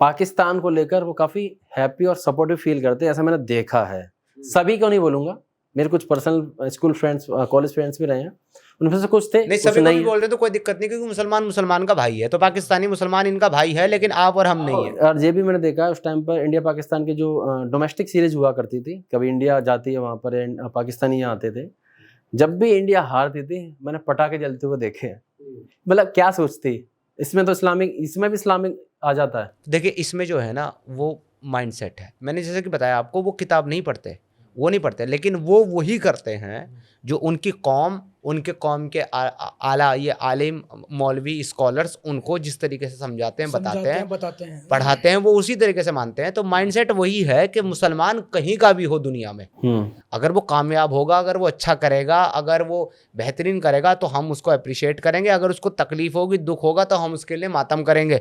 पाकिस्तान को लेकर वो काफ़ी हैप्पी और सपोर्टिव फील करते हैं, ऐसा मैंने देखा है। सभी को नहीं बोलूँगा, मेरे कुछ personal school friends, college friends भी रहे हैं, उनमें से कुछ थे, नहीं कुछ सभी को भी नहीं। बोल रहे तो कोई दिक्कत नहीं, क्योंकि मुसलमान मुसलमान का भाई है, तो पाकिस्तानी मुसलमान इनका भाई है, लेकिन आप और हम नहीं है। और ये भी मैंने देखा है उस टाइम पर इंडिया पाकिस्तान की जो डोमेस्टिक सीरीज हुआ करती थी, कभी इंडिया जाती है वहाँ पर पाकिस्तानी यहाँ आते थे, जब भी इंडिया हारती थी मैंने पटाखे जलते हुए देखे हैं। मतलब क्या सोचती, इसमें तो इस्लामिक, इसमें भी इस्लामिक आ जाता है। देखिए इसमें जो है ना वो माइंडसेट है, मैंने जैसे कि बताया आपको, वो किताब नहीं पढ़ते, वो नहीं पढ़ते, लेकिन वो वही करते हैं जो उनकी कौम, उनके कौम के आला ये आलिम मौलवी स्कॉलर्स उनको जिस तरीके से समझाते हैं, बताते हैं, पढ़ाते हैं, वो उसी तरीके से मानते हैं। तो माइंडसेट वही है कि मुसलमान कहीं का भी हो दुनिया में, अगर वो कामयाब होगा, अगर वो अच्छा करेगा, अगर वो बेहतरीन करेगा तो हम उसको अप्रिशिएट करेंगे, अगर उसको तकलीफ होगी, दुख होगा तो हम उसके लिए मातम करेंगे।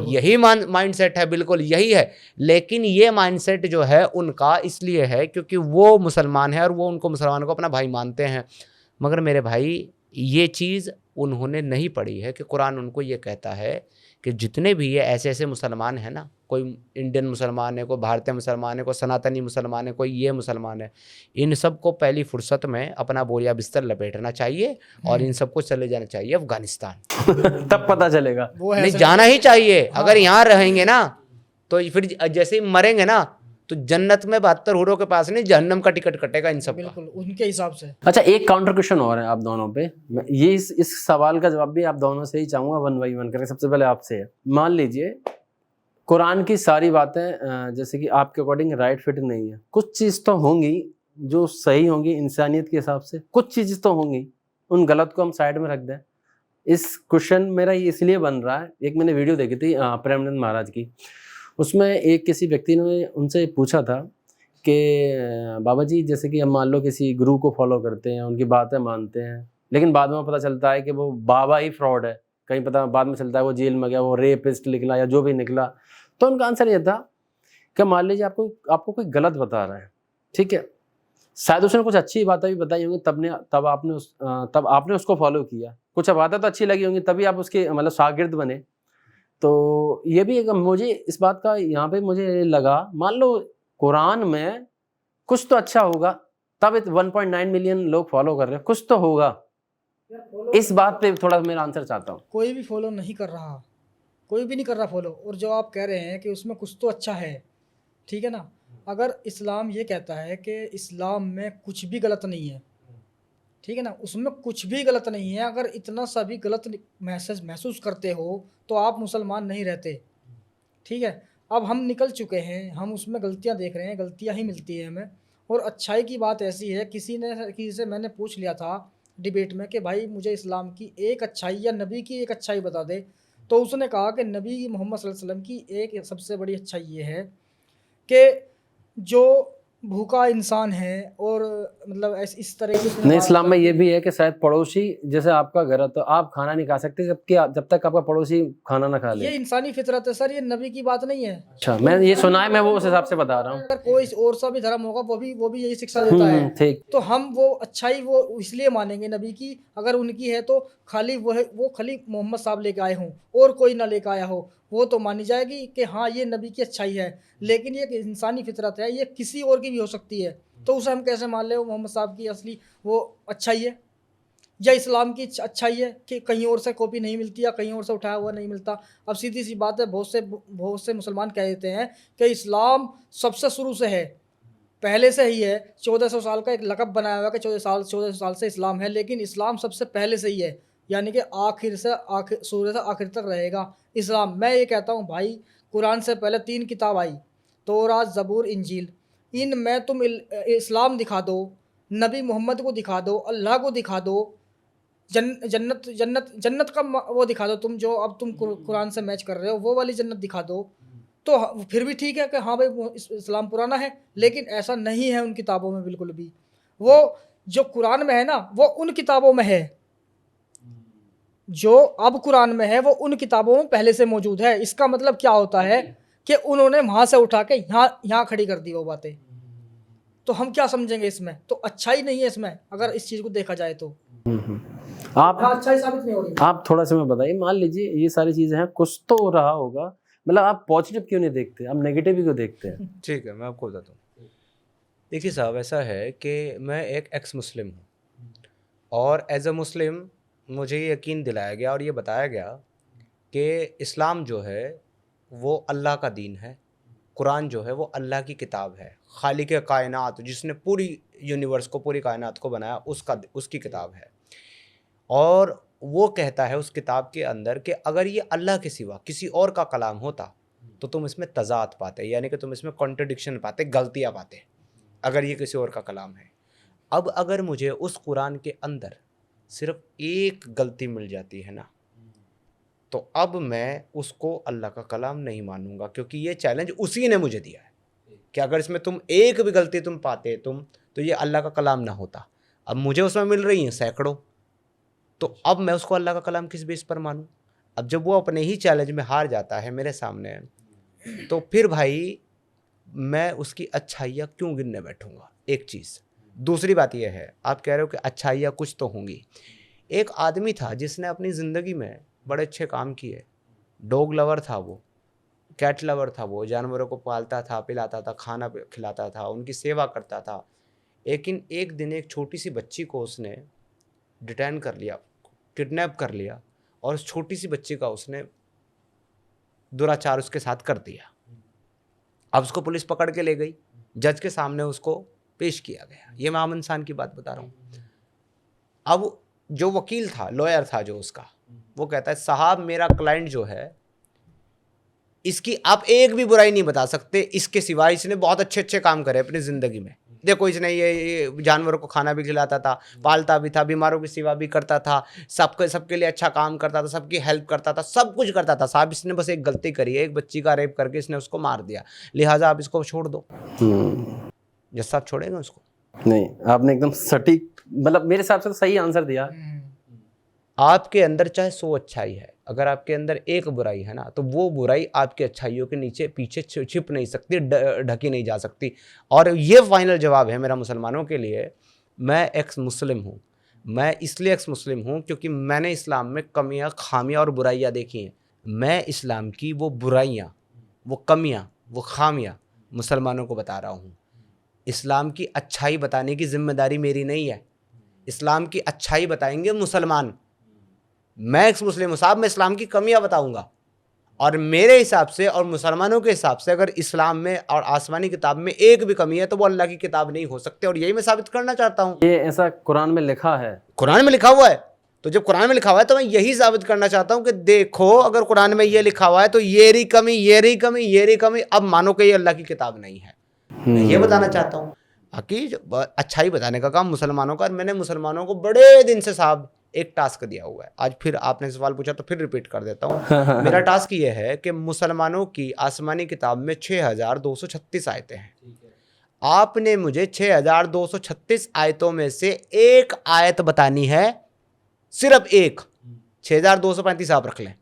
यही माइंडसेट है, बिल्कुल यही है। लेकिन ये माइंडसेट जो है उनका इसलिए है क्योंकि वो मुसलमान है और वो उनको मुसलमानों को अपना भाई मानते हैं। मगर मेरे भाई ये चीज़ उन्होंने नहीं पढ़ी है कि कुरान उनको ये कहता है कि जितने भी ये ऐसे ऐसे मुसलमान हैं ना, कोई इंडियन मुसलमान है, कोई भारतीय मुसलमान है, कोई सनातनी मुसलमान है, कोई ये मुसलमान है, इन सब को पहली फुर्सत में अपना बोरिया बिस्तर लपेटना चाहिए और इन सबको चले जाना चाहिए अफगानिस्तान। तब पता चलेगा। नहीं, जाना ही चाहिए। अगर यहाँ रहेंगे ना तो फिर जैसे ही मरेंगे ना तो जन्नत में 72 हूरों के पास नहीं, जहन्नम का टिकट कटेगा इन सब का। बिल्कुल उनके हिसाब से। अच्छा, एक काउंटर क्वेश्चन और है आप दोनों पे, ये इस सवाल का जवाब भी आप दोनों से ही चाहूंगा, 1 बाई 1 करके। सबसे पहले आपसे है, मान लीजिए कुरान की सारी बातें जैसे कि आपके अकॉर्डिंग राइट फिट नहीं है, कुछ चीज़ तो होंगी जो सही होंगी इंसानियत के हिसाब से, कुछ चीज़ तो होंगी, उन गलत को हम साइड में रख दें। इस क्वेश्चन मेरा ये इसलिए बन रहा है, एक मैंने वीडियो देखी थी प्रेमानंद महाराज की, उसमें एक किसी व्यक्ति ने उनसे पूछा था कि बाबा जी जैसे कि हम मान लो किसी गुरु को फॉलो करते हैं, उनकी बातें मानते हैं, लेकिन बाद में पता चलता है कि वो बाबा ही फ्रॉड है, कहीं पता बाद में चलता है वो जेल में गया, वो रेपिस्ट निकला या जो भी निकला। तो उनका आंसर ये था कि मान लीजिए आपको कोई गलत बता रहा है, ठीक है, शायद उसने कुछ अच्छी बातें भी बताई होंगी, तब आपने उसको फॉलो किया, कुछ बातें तो अच्छी लगी होंगी तभी आप उसके मतलब शागिर्द बने। तो ये भी एक मुझे इस बात का यहाँ पे मुझे लगा, मान लो कुरान में कुछ तो अच्छा होगा तब 1.9 मिलियन लोग फॉलो कर रहे हैं, कुछ तो होगा। इस बात पे थोड़ा मेरा आंसर चाहता हूँ। कोई भी फॉलो नहीं कर रहा, कोई भी नहीं कर रहा फॉलो। और जो आप कह रहे हैं कि उसमें कुछ तो अच्छा है, ठीक है ना, अगर इस्लाम ये कहता है कि इस्लाम में कुछ भी गलत नहीं है, ठीक है ना, उसमें कुछ भी गलत नहीं है, अगर इतना सा भी गलत महसूस करते हो तो आप मुसलमान नहीं रहते, ठीक है। अब हम निकल चुके हैं, हम उसमें गलतियां देख रहे हैं, गलतियां ही मिलती है हमें। और अच्छाई की बात ऐसी है, किसी से मैंने पूछ लिया था डिबेट में कि भाई मुझे इस्लाम की एक अच्छाई या नबी की एक अच्छाई बता दे, तो उसने कहा कि नबी मोहम्मद सल्लल्लाहु अलैहि वसल्लम की एक सबसे बड़ी अच्छाई ये है कि जो भूखा इंसान है और मतलब इस तरह की नहीं, इस्लाम में ये भी है कि शायद पड़ोसी, जैसे आपका घर है तो आप खाना नहीं खा सकते जब तक आपका पड़ोसी खाना ना खा ले। ये इंसानी फितरत है सर, ये नबी की बात नहीं है। अच्छा, मैं ये सुना है, मैं वो उस हिसाब से बता रहा हूँ। अगर कोई और सा भी धर्म होगा वो भी यही शिक्षा देता है, ठीक। तो हम वो अच्छाई वो इसलिए मानेंगे नबी की, अगर उनकी है तो खाली वो खाली मोहम्मद साहब लेके आए हों और कोई ना लेके आया हो, वो तो मानी जाएगी कि हाँ ये नबी की अच्छाई है। लेकिन ये इंसानी फितरत है, ये किसी और की भी हो सकती है, तो उसे हम कैसे मान ले वो मोहम्मद साहब की असली वो अच्छाई है या इस्लाम की अच्छाई है कि कहीं और से कॉपी नहीं मिलती या कहीं और से उठाया हुआ नहीं मिलता। अब सीधी सी बात है, बहुत से मुसलमान कह देते हैं कि इस्लाम सबसे शुरू से है, पहले से ही है, 1400 साल का एक लक़ब बनाया हुआ कि 1400 साल से इस्लाम है, लेकिन इस्लाम सबसे पहले से ही है, यानी कि आखिर से आखिर तक रहेगा इस्लाम। मैं ये कहता हूँ भाई, कुरान से पहले 3 किताब आई, तौरात, ज़बूर, इंजील, इनमें तुम इस्लाम दिखा दो, नबी मोहम्मद को दिखा दो, अल्लाह को दिखा दो, जन्नत का वो दिखा दो, तुम जो अब तुम कुरान से मैच कर रहे हो वो वाली जन्नत दिखा दो, तो फिर भी ठीक है कि हाँ भाई इस्लाम पुराना है। लेकिन ऐसा नहीं है उन किताबों में बिल्कुल भी। वो जो कुरान में है ना वो उन किताबों में है, जो अब कुरान में है वो उन किताबों में पहले से मौजूद है। इसका मतलब क्या होता है कि उन्होंने वहाँ से उठा के यहाँ खड़ी कर दी वो बातें, तो हम क्या समझेंगे इसमें? तो अच्छा ही नहीं है इसमें, अगर इस चीज़ को देखा जाए तो। आप अच्छा ही साबित नहीं हो रही। आप थोड़ा सा मैं बताइए, मान लीजिए ये सारी चीज़ें हैं, कुछ तो रहा होगा, मतलब आप पॉजिटिव क्यों नहीं देखते, आप नेगेटिव ही क्यों देखते हैं? ठीक है, मैं आपको बताता हूँ। देखिए साहब, ऐसा है कि मैं एक एक्स मुस्लिम हूँ, और एज अ मुस्लिम मुझे ये यकीन दिलाया गया और ये बताया गया कि इस्लाम जो है वो अल्लाह का दीन है, कुरान जो है वो अल्लाह की किताब है, खालिक कायनात जिसने पूरी यूनिवर्स को, पूरी कायनात को बनाया, उसकी किताब है। और वो कहता है उस किताब के अंदर कि अगर ये अल्लाह के सिवा किसी और का कलाम होता तो तुम इसमें तज़ाद पाते, यानी कि तुम इसमें कॉन्ट्रडिक्शन पाते, गलतियाँ पाते, अगर ये किसी और का कलाम है। अब अगर मुझे उस कुरान के अंदर सिर्फ एक गलती मिल जाती है ना, तो अब मैं उसको अल्लाह का कलाम नहीं मानूंगा, क्योंकि ये चैलेंज उसी ने मुझे दिया है कि अगर इसमें तुम एक भी गलती तुम पाते तो ये अल्लाह का कलाम ना होता। अब मुझे उसमें मिल रही हैं सैकड़ों, तो अब मैं उसको अल्लाह का कलाम किस बेस पर मानूं? अब जब वो अपने ही चैलेंज में हार जाता है मेरे सामने, तो फिर भाई मैं उसकी अच्छाइयाँ क्यों गिनने बैठूंगा? एक चीज़। दूसरी बात यह है, आप कह रहे हो कि अच्छाइयाँ कुछ तो होंगी। एक आदमी था जिसने अपनी ज़िंदगी में बड़े अच्छे काम किए। डॉग लवर था वो, कैट लवर था वो, जानवरों को पालता था, पिलाता था, खाना खिलाता था, उनकी सेवा करता था। लेकिन एक दिन एक छोटी सी बच्ची को उसने डिटेन कर लिया, किडनैप कर लिया, और उस छोटी सी बच्ची का उसने दुराचार उसके साथ कर दिया। अब उसको पुलिस पकड़ के ले गई, जज के सामने उसको पेश किया गया। ये मैं आम इंसान की बात बता रहा हूँ। अब जो वकील था, लॉयर था जो उसका, वो कहता है साहब मेरा क्लाइंट जो है, इसकी आप एक भी बुराई नहीं बता सकते, इसके सिवाय इसने बहुत अच्छे अच्छे काम करे अपनी ज़िंदगी में। देखो इसने ये जानवरों को खाना भी खिलाता था, पालता भी था, बीमारों की सेवा भी करता था, सबके लिए अच्छा काम करता था, सबकी हेल्प करता था, सब कुछ करता था। साहब इसने बस एक गलती करी है, एक बच्ची का रेप करके इसने उसको मार दिया, लिहाजा आप इसको छोड़ दो। जज साहब छोड़ेंगे उसको? नहीं, आपने एकदम सटीक, मतलब मेरे हिसाब से तो सही आंसर दिया। आपके अंदर चाहे 100 अच्छाई है, अगर आपके अंदर एक बुराई है ना, तो वो बुराई आपकी अच्छाइयों के नीचे पीछे छिप नहीं सकती, ढकी नहीं जा सकती। और ये फाइनल जवाब है मेरा मुसलमानों के लिए। मैं एक्स मुस्लिम हूँ। मैं इसलिए एक्स मुस्लिम हूँ क्योंकि मैंने इस्लाम में कमियाँ, खामियाँ और बुराइयाँ देखी हैं। मैं इस्लाम की वो बुराइयाँ, वो कमियाँ, वो खामियाँ मुसलमानों को बता रहा हूँ। इस्लाम की अच्छाई बताने की जिम्मेदारी मेरी नहीं है, इस्लाम की अच्छाई बताएंगे मुसलमान। मैं एक्स मुस्लिम हूँ साहब, मैं इस्लाम की कमियां बताऊंगा, और मेरे हिसाब से और मुसलमानों के हिसाब से अगर इस्लाम में और आसमानी किताब में एक भी कमी है तो वो अल्लाह की किताब नहीं हो सकते, और यही मैं साबित करना चाहता हूँ। ये ऐसा कुरान में लिखा है? कुरान में लिखा हुआ है। तो जब कुरान में लिखा हुआ है तो मैं यही साबित करना चाहता हूँ कि देखो अगर कुरान में ये लिखा हुआ है तो ये रही कमी, ये रही कमी, ये रही कमी, अब मानो कि ये अल्लाह की किताब नहीं है। मैं ये बताना चाहता हूँ। बाकी अच्छाई बताने का काम मुसलमानों का, और मैंने मुसलमानों को बड़े दिन से साहब एक टास्क दिया हुआ है। आज फिर आपने सवाल पूछा तो फिर रिपीट कर देता हूँ। मेरा टास्क ये है कि मुसलमानों की आसमानी किताब में 6236 आयतें हैं। आपने मुझे 6236 आयतों में से एक आयत बतानी है, सिर्फ एक। 6235 आप रख लें,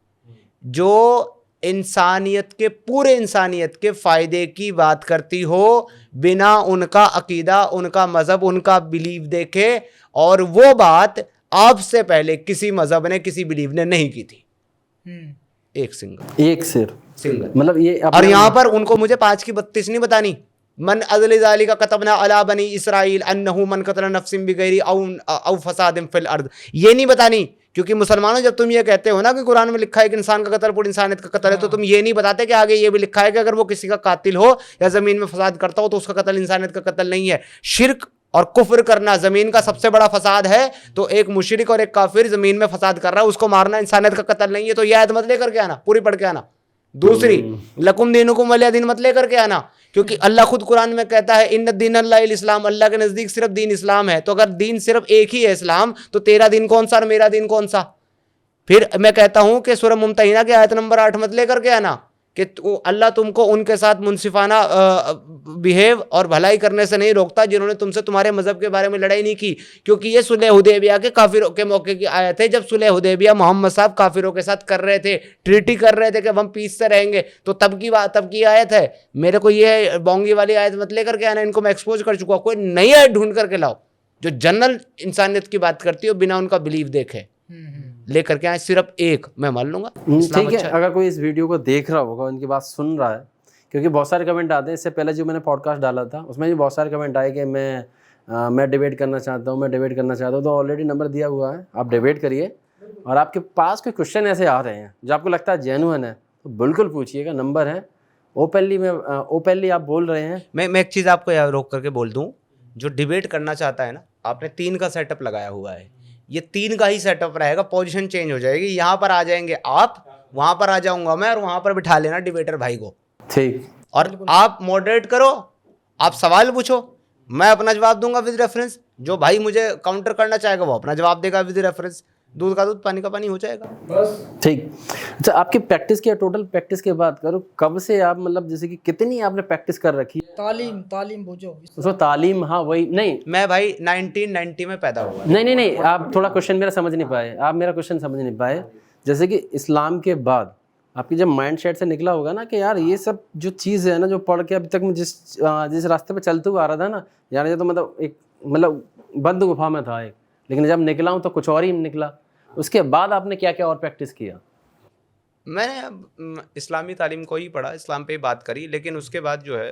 जो इंसानियत के, पूरे इंसानियत के फ़ायदे की बात करती हो, बिना उनका अकीदा, उनका मज़हब, उनका बिलीव देखे। और वो बात आपसे पहले किसी मज़हब ने, किसी बिलीव ने नहीं की थी। एक सिंगल मतलब ये और यहाँ पर उनको मुझे 5 की 32 नहीं बतानी। मन अज़ल ज़ालिका कतबना अला बनी इसराइल अन्नहु मन कतला नफ्सिन बिगैरी औ फसादिन फिल अर्द, ये नहीं बतानी। क्योंकि मुसलमानों जब तुम ये कहते हो ना कि कुरान में लिखा है कि इंसान का कत्ल पूरी इंसानियत का कत्ल है, तो तुम ये नहीं बताते कि आगे ये भी लिखा है कि अगर वो किसी का कातिल हो या ज़मीन में फसाद करता हो तो उसका कत्ल इंसानियत का कत्ल नहीं है। शिर्क और कुफ्र करना ज़मीन का सबसे बड़ा फसाद है, तो एक मुशरिक और एक काफिर ज़मीन में फसाद कर रहा है, उसको मारना इंसानियत का कत्ल नहीं है। तो यह आयत मत लेकर के आना, पूरी पढ़ के आना। दूसरी, लकुम दीनुकुम वलिया दीन मत लेकर के आना, क्योंकि अल्लाह खुद कुरान में कहता है इन्न दीन अल्लाहिल इस्लाम, अल्लाह के नज़दीक सिर्फ दीन इस्लाम है। तो अगर दीन सिर्फ एक ही है इस्लाम, तो तेरा दीन कौन सा और मेरा दीन कौन सा? फिर मैं कहता हूं कि सूरह मुमतहिना की आयत नंबर 8 मत लेकर के आना कि अल्लाह तुमको उनके साथ मुनसिफाना बिहेव और भलाई करने से नहीं रोकता जिन्होंने तुमसे तुम्हारे मजहब के बारे में लड़ाई नहीं की। क्योंकि ये सुलह हुदैबिया के काफिरों के मौके की आयत है, जब सुलह हुदैबिया मोहम्मद साहब काफिरों के साथ कर रहे थे, ट्रीटी कर रहे थे कि हम पीस से रहेंगे, तो तब की आयत है। मेरे को ये बोंगी वाली आयत मत लेकर के आना, इनको मैं एक्सपोज कर चुका। कोई नई आयत ढूंढ करके लाओ जो जनरल इंसानियत की बात करती हो बिना उनका बिलीव देखे। लेकर के आए, सिर्फ एक मैं मान लूंगा इस्लाम ठीक है, अच्छा है। अगर कोई इस वीडियो को देख रहा होगा, उनकी बात सुन रहा है, क्योंकि बहुत सारे कमेंट आते हैं। इससे पहले जो मैंने पॉडकास्ट डाला था उसमें भी बहुत सारे कमेंट आए कि मैं डिबेट करना चाहता हूँ, मैं डिबेट करना चाहता हूँ। तो ऑलरेडी नंबर दिया हुआ है, आप डिबेट करिए। और आपके पास कोई क्वेश्चन ऐसे आ रहे हैं जो आपको लगता है जेन्युइन है, तो बिल्कुल पूछिएगा, नंबर है। ओपनली आप बोल रहे हैं। मैं एक चीज़ आपको यहाँ रोक करके बोल दूं, जो डिबेट करना चाहता है ना, आपने 3 का सेटअप लगाया हुआ है, ये 3 का ही सेटअप रहेगा, पोजीशन चेंज हो जाएगी। यहाँ पर आ जाएंगे आप, वहाँ पर आ जाऊंगा मैं, और वहाँ पर बिठा लेना डिबेटर भाई को। ठीक, और आप मॉडरेट करो, आप सवाल पूछो, मैं अपना जवाब दूंगा विद रेफरेंस। जो भाई मुझे काउंटर करना चाहेगा वो अपना जवाब देगा विद रेफरेंस। दूध का दूध, पानी का पानी हो जाएगा बस। ठीक। अच्छा, आपकी प्रैक्टिस की, टोटल प्रैक्टिस की बात करूँ, कब से आप, मतलब जैसे कि कितनी आपने प्रैक्टिस कर रखी है? तालीम बुझो उसको तालीम, हाँ वही नहीं, मैं भाई 1990 में पैदा हुआ। नहीं, आप थोड़ा क्वेश्चन मेरा समझ नहीं पाए, आप मेरा क्वेश्चन समझ नहीं पाए। जैसे कि इस्लाम के बाद आपकी जब माइंड सेट से निकला होगा ना कि यार ये सब जो चीज़ है ना, जो पढ़ के अभी तक मैं जिस रास्ते पे चलते हुए आ रहा था ना यार, ये तो मतलब बंद गुफा में था एक, लेकिन जब निकला हूँ तो कुछ और ही निकला। उसके बाद आपने क्या क्या और प्रैक्टिस किया? मैंने इस्लामी तालीम को ही पढ़ा, इस्लाम पे ही बात करी, लेकिन उसके बाद जो है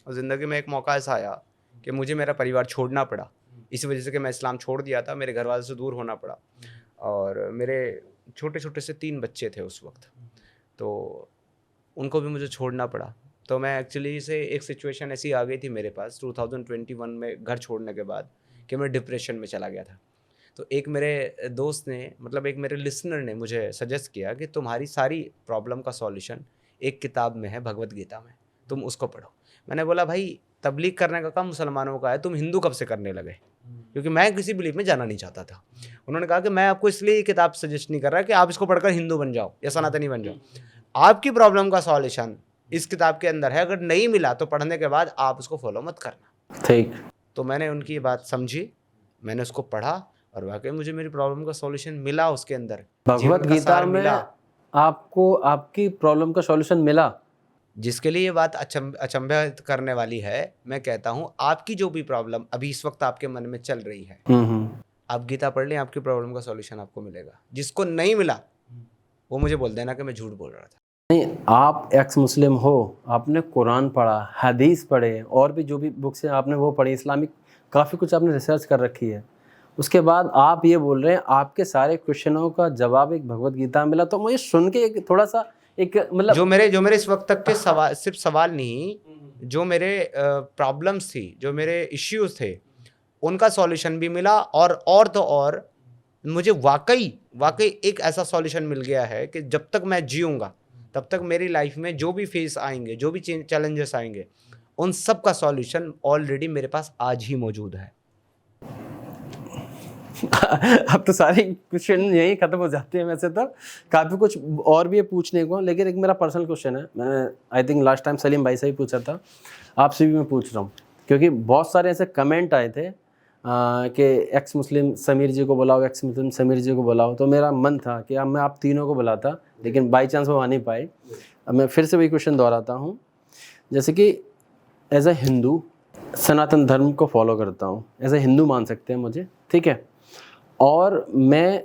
ज़िंदगी में एक मौका ऐसा आया कि मुझे मेरा परिवार छोड़ना पड़ा। इस वजह से कि मैं इस्लाम छोड़ दिया था, मेरे घर वालों से दूर होना पड़ा, और मेरे छोटे छोटे से 3 बच्चे थे उस वक्त, तो उनको भी मुझे छोड़ना पड़ा। तो मैं एक्चुअली से एक सिचुएशन ऐसी आ गई थी मेरे पास 2021 में घर छोड़ने के बाद कि मैं डिप्रेशन में चला गया था। तो एक मेरे दोस्त ने, मतलब एक मेरे लिसनर ने मुझे सजेस्ट किया कि तुम्हारी सारी प्रॉब्लम का सॉल्यूशन एक किताब में है, भगवत गीता में, तुम उसको पढ़ो। मैंने बोला भाई तबलीग करने का काम मुसलमानों का है, तुम हिंदू कब से करने लगे? क्योंकि मैं किसी बिलीफ में जाना नहीं चाहता था। उन्होंने कहा कि मैं आपको इसलिए ये किताब सजेस्ट नहीं कर रहा कि आप इसको पढ़कर हिंदू बन जाओ या सनातनी बन जाओ। आपकी प्रॉब्लम का सॉल्यूशन इस किताब के अंदर है, अगर नहीं मिला तो पढ़ने के बाद आप उसको फॉलो मत करना। ठीक। तो मैंने उनकी बात समझी, मैंने उसको पढ़ा, और वाकई मुझे मेरी प्रॉब्लम का सॉल्यूशन मिला उसके अंदर। भगवत गीता में आपको आपकी प्रॉब्लम का सॉल्यूशन मिला? जिसके लिए ये बात अचंभित करने वाली है, मैं कहता हूँ आपकी जो भी प्रॉब्लम अभी इस वक्त आपके मन में चल रही है, आप गीता पढ़ लें, आपकी प्रॉब्लम का सॉल्यूशन आपको मिलेगा। जिसको नहीं मिला वो मुझे बोल देना कि मैं झूठ बोल रहा था। नहीं, आप एक्स मुस्लिम हो, आपने कुरान पढ़ा, हदीस पढ़े, और भी जो भी बुक्स हैं आपने वो पढ़ी, इस्लामिक काफ़ी कुछ आपने रिसर्च कर रखी है। उसके बाद आप ये बोल रहे हैं आपके सारे क्वेश्चनों का जवाब एक भगवत गीता में मिला। तो मुझे सुन के एक थोड़ा सा एक मतलब जो मेरे इस वक्त तक के सवाल, सिर्फ सवाल नहीं, जो मेरे प्रॉब्लम्स थी, जो मेरे इश्यूज थे, उनका सॉल्यूशन भी मिला। और तो और मुझे वाकई एक ऐसा सॉल्यूशन मिल गया है कि जब तक मैं जीऊँगा तब तक मेरी लाइफ में जो भी फेस आएंगे, जो भी चैलेंजेस आएंगे, उन सब का सॉल्यूशन ऑलरेडी मेरे पास आज ही मौजूद है। अब तो सारे क्वेश्चन यही खत्म हो जाते हैं। वैसे तो काफ़ी कुछ और भी है पूछने को, लेकिन एक मेरा पर्सनल क्वेश्चन है, मैंने I think last time Salim भाई से ही पूछा था, आपसे भी मैं पूछ रहा हूँ, क्योंकि बहुत सारे ऐसे कमेंट आए थे कि एक्स मुस्लिम समीर जी को बुलाओ, एक्स मुस्लिम समीर जी को बुलाओ। तो मेरा मन था कि अब मैं आप तीनों को बुलाता, लेकिन बाई चांस वो आ नहीं पाए। अब मैं फिर से वही क्वेश्चन दोहराता हूँ, जैसे कि एज ए हिंदू सनातन धर्म को फॉलो करता हूँ, एज ए हिंदू मान सकते हैं मुझे, ठीक है, और मैं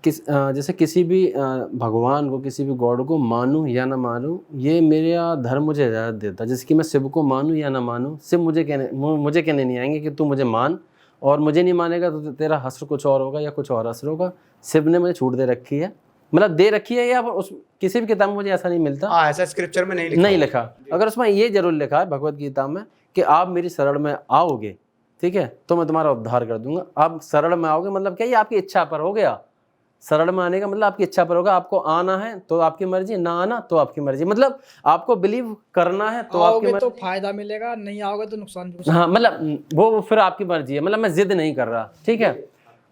जैसे किसी भी भगवान को, किसी भी गॉड को मानूं या ना मानूं, ये मेरा धर्म मुझे इजाज़त देता है। जैसे कि मैं शिव को मानूं या ना मानूं, शिव मुझे कहने नहीं आएंगे कि तू मुझे मान, और मुझे नहीं मानेगा तो तेरा हश्र कुछ और होगा या कुछ और हश्र होगा। शिव ने मुझे छूट दे रखी है, मतलब दे रखी है, या उस किसी भी किताब में मुझे ऐसा नहीं मिलता। ऐसा स्क्रिप्चर में नहीं लिखा। अगर उसमें ये जरूर लिखा है भगवत गीता में कि आप मेरी शरण में आओगे, ठीक है, तो मैं तुम्हारा उद्धार कर दूंगा। आप शरण में आओगे मतलब क्या, ये आपकी इच्छा पर हो गया। शरण में आने का मतलब आपकी इच्छा पर होगा, आपको आना है तो आपकी मर्जी, ना आना तो आपकी मर्जी, मतलब आपको बिलीव करना है तो आपकी मर्जी, तो फायदा मिलेगा, नहीं आओगे तो नुकसान भी। हाँ, मतलब वो फिर आपकी मर्जी है, मतलब मैं जिद नहीं कर रहा, ठीक है।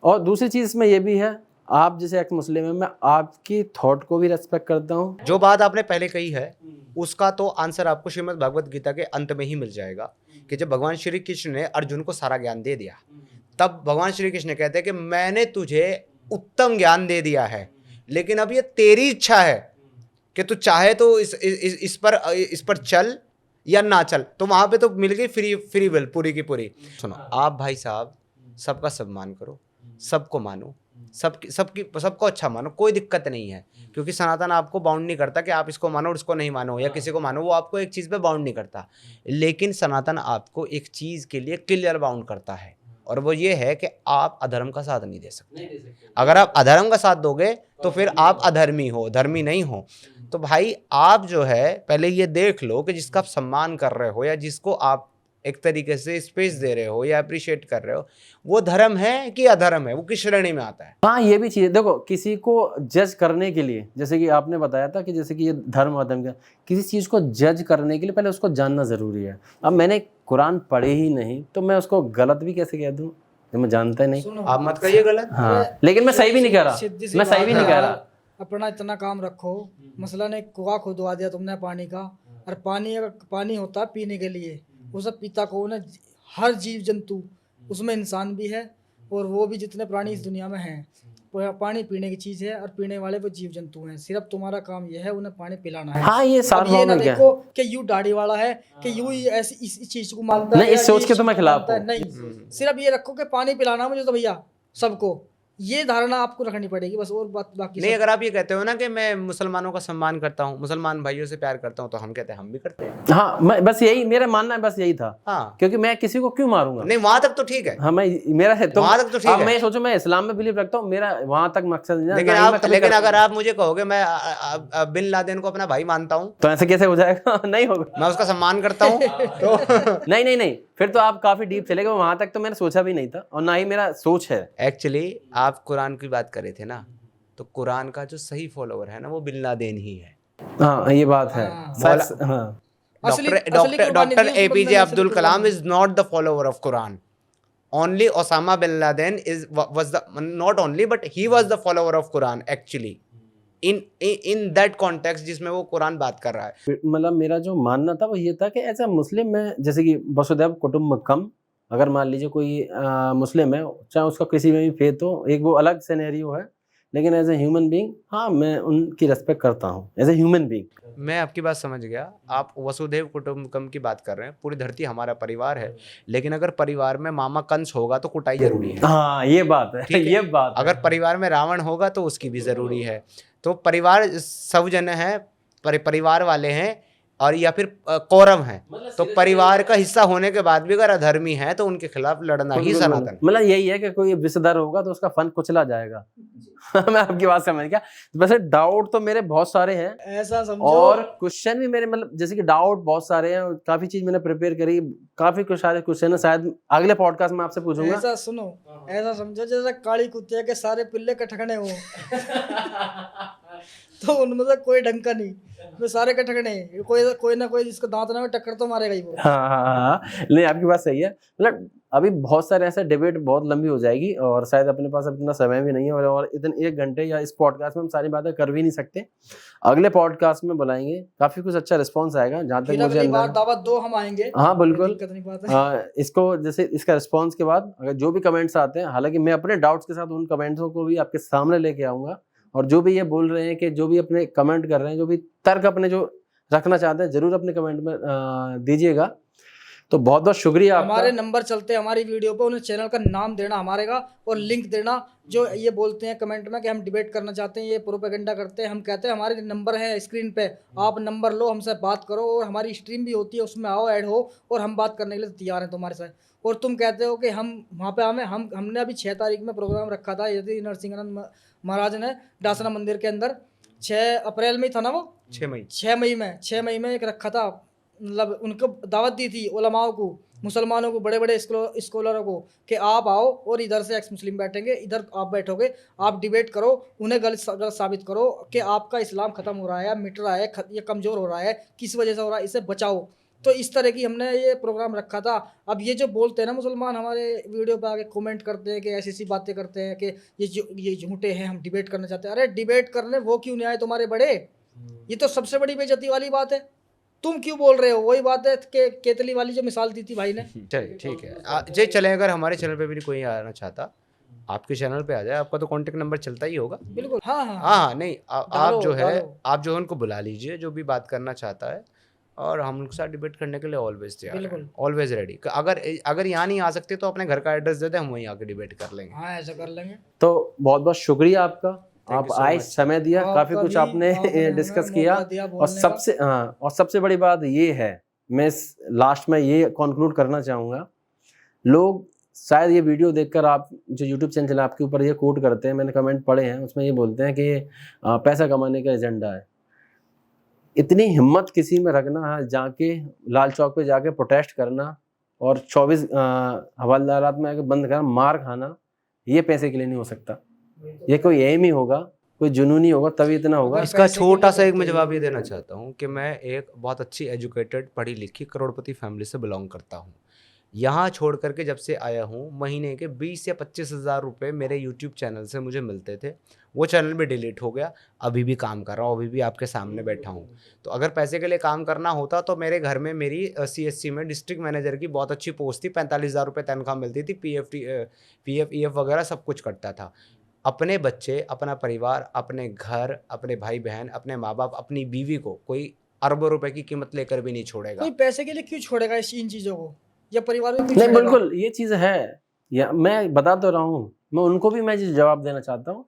और दूसरी चीज़ इसमें ये भी है, आप जैसे एक मुस्लिम है, मैं आपकी थॉट को भी रेस्पेक्ट करता हूँ। जो बात आपने पहले कही है उसका तो आंसर आपको श्रीमद् भगवत गीता के अंत में ही मिल जाएगा, कि जब भगवान श्री कृष्ण ने अर्जुन को सारा ज्ञान दे दिया, तब भगवान श्री कृष्ण कहते हैं कि मैंने तुझे उत्तम ज्ञान दे दिया है, लेकिन अब ये तेरी इच्छा है कि तू चाहे तो इस पर चल या ना चल। तो वहां पे तो मिल गई फ्री विल पूरी की पूरी। सुनो आप भाई साहब, सबका सम्मान करो, सबको मानो, सबको अच्छा मानो, कोई दिक्कत नहीं है, क्योंकि सनातन आपको बाउंड नहीं करता कि आप इसको मानो और इसको नहीं मानो या किसी को मानो, वो आपको एक चीज़ पे बाउंड नहीं करता। लेकिन सनातन आपको एक चीज़ के लिए क्लियर बाउंड करता है, और वो ये है कि आप अधर्म का साथ नहीं दे सकते। अगर आप अधर्म का साथ दोगे तो फिर आप अधर्मी हो, धर्मी नहीं हो। तो भाई आप जो है पहले ये देख लो कि जिसका आप सम्मान कर रहे हो या जिसको आप एक तरीके से स्पेस दे रहे हो या अप्रिशिएट कर रहे हो, वो धर्म है कि अधर्म है, वो किस श्रेणी में आता है। हाँ, ये भी चीज़ देखो, किसी को जज करने के लिए, जैसे कि आपने बताया था कि जैसे कि ये धर्म अधर्म का, किसी चीज़ को जज करने के लिए पहले उसको जानना ज़रूरी है। अब मैंने कुरान पढ़ी ही नहीं तो मैं उसको गलत भी कैसे कह दूँ जब मैं जानता ही नहीं। सुनो, आप मत कहिए गलत। हाँ, लेकिन मैं सही भी नहीं कह रहा, सीधी सी मैं सही भी बात नहीं कह है, रहा। अपना इतना काम रखो। मसलन एक कुआं खुदवा दिया तुमने पानी का, और पानी अगर पानी होता है पीने के लिए, वो सब पीता कौन है? हर जीव जंतु, उसमें इंसान भी है और वो भी जितने प्राणी इस दुनिया में हैं। पानी पीने की चीज़ है और पीने वाले वो जीव जंतु हैं। सिर्फ तुम्हारा काम यह है उन्हें पानी पिलाना है। हाँ, ये अब ये ना सार्वभौमिक है। देखो कि यू दाढ़ी वाला है कि यू ही ऐसी इस चीज़ को मानता है, नहीं, इस या सोच ये के तो मैं चीज़ को खिलाफ मानता है। हूँ। नहीं, सिर्फ ये रखो कि पानी पिलाना मुझे तो भैया सबको, ये धारणा आपको रखनी पड़ेगी बस। और बात बाकी नहीं, सब- अगर आप ये कहते हो ना कि मैं मुसलमानों का सम्मान करता हूँ, मुसलमान भाइयों से प्यार करता हूँ, तो हम कहते हैं हम भी करते हैं। हाँ, मैं बस यही मेरा मानना है, बस यही था। हाँ, क्योंकि मैं किसी को क्यों मारूंगा? नहीं वहां तक तो ठीक है। हाँ, मैं मेरा है तो वहाँ तक तो ठीक अब है। मैं सोचो मैं इस्लाम में बिलीव रखता हूँ, मेरा वहां तक मकसद नहीं है, लेकिन ना ही मैं आप कभी लेकिन कर- अगर आप मुझे कहोगे मैं बिन लादेन को अपना भाई मानता हूँ, तो ऐसे कैसे हो जाएगा? नहीं होगा। मैं उसका सम्मान करता हूँ तो नहीं नहीं नहीं, फिर तो आप काफी डीप चले गए, वहां तक तो मैंने सोचा भी नहीं था और ना ही मेरा सोच है। एक्चुअली आप कुरान की बात कर रहे थे ना, तो कुरान का जो सही फॉलोवर है ना वो बिन लादेन ही है। हाँ, ये बात है। हाँ। सच, हाँ। असली डॉक्टर कुर्बानी दी उस बंदे एपीजे ने, असली अब्दुल कलाम कुर्बानी। Is not the follower of Quran. Only Osama bin Laden was the not only but he was the follower of Quran actually in that context जिसमें वो कुरान बात कर रहा है। मतलब मेरा जो मानना था वो ये था कि एज ए मुस्लिम में, जैसे कि वसुधैव कुटुम्बकम, अगर मान लीजिए कोई मुस्लिम है, चाहे उसका किसी में भी फेथ हो, एक वो अलग सिनेरियो है, लेकिन एज ए ह्यूमन बीइंग हाँ मैं उनकी रेस्पेक्ट करता हूँ एज ए ह्यूमन बीइंग। मैं आपकी बात समझ गया। आप वसुधैव कुटुंबकम की बात कर रहे हैं, पूरी धरती हमारा परिवार है, लेकिन अगर परिवार में मामा कंस होगा तो कुटाई जरूरी है। हाँ, ये बात है, ठीक है? ये बात है। अगर परिवार में रावण होगा तो उसकी भी जरूरी है। तो परिवार सब जन है, परिवार वाले हैं और या फिर कौरव हैं, तो परिवार का हिस्सा होने के बाद भी अगर अधर्मी है तो उनके खिलाफ लड़ना ही सनातन। मतलब यही है कि कोई विषधर होगा तो उसका फन कुचला जाएगा। मैं आपकी बात समझ गया। वैसे डाउट तो मेरे बहुत सारे हैं ऐसा समझो। और क्वेश्चन भी मेरे, मतलब जैसे कि डाउट बहुत सारे हैं, काफी चीज मैंने प्रिपेयर करी, काफी कुछ सारे क्वेश्चन है, शायद अगले पॉडकास्ट में आपसे पूछूंगा। ऐसा सुनो, ऐसा समझो जैसे काली कुत्ते के सारे पिल्ले कटकने हो तो उनमें से कोई ढंग का नहीं, वो सारे कटकने, कोई ना कोई जिसको दांत ना हो टक्कर तो मारेगा ही वो। हाँ हाँ हाँ, नहीं आपकी बात सही है। मतलब अभी बहुत सारे ऐसे डिबेट बहुत लंबी हो जाएगी और शायद अपने पास अब इतना समय भी नहीं है और इतने 1 घंटे या इस पॉडकास्ट में हम सारी बातें कर भी नहीं सकते। अगले पॉडकास्ट में बुलाएंगे, काफी कुछ अच्छा रिस्पॉन्स आएगा जहाँ तक फिर मुझे अगली बार अंदाजा। दावत दो, हम आएंगे। हाँ बिल्कुल। कोई दिक्कत नहीं बात है। इसको जैसे इसका रिस्पॉन्स के बाद अगर जो भी कमेंट्स आते हैं, हालांकि मैं अपने डाउट्स के साथ उन कमेंट्सों को भी आपके सामने लेके आऊंगा, और जो भी ये बोल रहे हैं कि जो भी अपने कमेंट कर रहे हैं, जो भी तर्क अपने जो रखना चाहते हैं, जरूर अपने कमेंट में दीजिएगा। तो बहुत बहुत शुक्रिया आपका। हमारे नंबर चलते हैं हमारी वीडियो पे, उन्हें चैनल का नाम देना हमारे का और लिंक देना। जो ये बोलते हैं कमेंट में कि हम डिबेट करना चाहते हैं, ये प्रोपेगेंडा करते हैं, हम कहते हैं हमारे नंबर है स्क्रीन पे, आप नंबर लो, हमसे बात करो, और हमारी स्ट्रीम भी होती है उसमें आओ, ऐड हो, और हम बात करने के लिए तैयार हैं तुम्हारे साथ। और तुम कहते हो कि हम वहाँ पे हमने अभी 6 तारीख में प्रोग्राम रखा था यदि नरसिंहानंद महाराज ने डासना मंदिर के अंदर, 6 अप्रैल में था ना वो, 6 मई में एक रखा था। मतलब उनको दावत दी थी उलमाओं को, मुसलमानों को, बड़े बड़े स्कॉलरों को कि आप आओ और इधर से एक्स मुस्लिम बैठेंगे, इधर आप बैठोगे, आप डिबेट करो, उन्हें गलत साबित करो कि आपका इस्लाम ख़त्म हो रहा है, मिट रहा है, ये कमज़ोर हो रहा है, किस वजह से हो रहा है, इसे बचाओ। तो इस तरह की हमने ये प्रोग्राम रखा था। अब ये जो बोलते हैं ना मुसलमान, हमारे वीडियो पे आके कमेंट करते हैं कि ऐसी ऐसी बातें करते हैं कि ये झूठे हैं, हम डिबेट करना चाहते हैं। अरे डिबेट करने वो क्यों नहीं आए तुम्हारे बड़े? ये तो सबसे बड़ी बेइज्जती वाली बात है। तुम क्यों बोल रहे हो? वही बात है कि केतली वाली जो मिसाल दी थी भाई ने। चलिए ठीक है जी, चलें। अगर हमारे चैनल पे भी कोई आना चाहता, आपके चैनल पे आ जाए, आपका तो कांटेक्ट नंबर चलता ही होगा। बिल्कुल, हाँ हाँ हाँ नहीं, आप जो है डालो। आप जो है उनको बुला लीजिए, जो भी बात करना चाहता है, और हम उनके साथ डिबेट करने के लिए ऑलवेज तैयार बिल्कुल। हैं, ऑलवेज रेडी। अगर यहाँ नहीं आ सकते तो अपने घर का एड्रेस दे दे, हम वहीं आके डिबेट कर लेंगे। हाँ ऐसा कर लेंगे। तो बहुत बहुत शुक्रिया आपका, आप you so आए, much. समय दिया, काफ़ी आपका कुछ भी, आपने आपने डिस्कस हमें किया। मौका दिया और बोलने का। सबसे बड़ी बात ये है, मैं लास्ट में ये कंक्लूड करना चाहूँगा, लोग शायद ये वीडियो देखकर, आप जो यूट्यूब चैनल है आपके ऊपर ये कोट करते हैं, मैंने कमेंट पढ़े हैं, उसमें ये बोलते हैं कि पैसा कमाने का एजेंडा है। इतनी हिम्मत किसी में रखना है, जाके लाल चौक पे जाके प्रोटेस्ट करना और 24 हवालदारात में आके बंद करना, मार खाना, ये पैसे के लिए नहीं हो सकता। ये कोई एम ही होगा, कोई जुनून ही होगा, तभी इतना होगा। अगर इसका पैसे के लिए छोटा सा एक मैं करते जवाब ये हैं। देना चाहता हूँ कि मैं एक बहुत अच्छी एजुकेटेड, पढ़ी लिखी, करोड़पति फैमिली से बिलोंग करता हूँ। यहाँ छोड़ करके जब से आया हूँ, महीने के 20 या 25 हज़ार रुपये मेरे यूट्यूब चैनल से मुझे मिलते थे। वो चैनल भी डिलीट हो गया, अभी भी काम कर रहा हूँ, अभी भी आपके सामने बैठा हूँ। तो अगर पैसे के लिए काम करना होता तो मेरे घर में मेरी CSC में डिस्ट्रिक्ट मैनेजर की बहुत अच्छी पोस्ट थी, 45,000 रुपये तनख्वाह मिलती थी, PF EF वगैरह सब कुछ कटता था। अपने बच्चे, अपना परिवार, अपने घर, अपने भाई बहन, अपने माँ बाप, अपनी बीवी को कोई अरबों रुपए की कीमत लेकर भी नहीं छोड़ेगा। कोई पैसे के लिए क्यों छोड़ेगा इन चीज़ों को, या परिवार को क्यों नहीं, छोड़ेगा? बिल्कुल ये चीज़ है, या मैं बता तो रहा हूँ, मैं उनको भी मैं जवाब देना चाहता हूँ।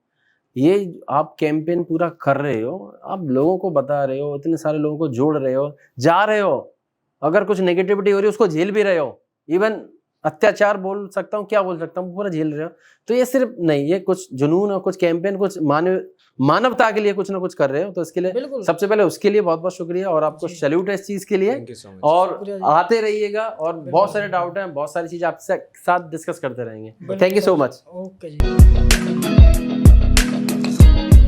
ये आप कैंपेन पूरा कर रहे हो, आप लोगों को बता रहे हो, इतने सारे लोगों को जोड़ रहे हो, जा रहे हो, अगर कुछ नेगेटिविटी हो रही है उसको झेल भी रहे हो, इवन अत्याचार बोल सकता हूँ, क्या बोल सकता हूँ, पूरा झेल रहे हो। तो ये सिर्फ नहीं, ये कुछ जुनून और कुछ कैंपेन, कुछ मानवता के लिए कुछ ना कुछ कर रहे हो, तो इसके लिए बिल्कुल। सबसे पहले उसके लिए बहुत बहुत शुक्रिया, और आपको जी। सैल्यूट है इस चीज़ के लिए। Thank you so much. और शुक्रिया जी। आते रहिएगा, और बहुत सारे डाउट हैं, बहुत सारी चीज़ें आपके साथ डिस्कस करते रहेंगे। Thank you so much. Okay ji.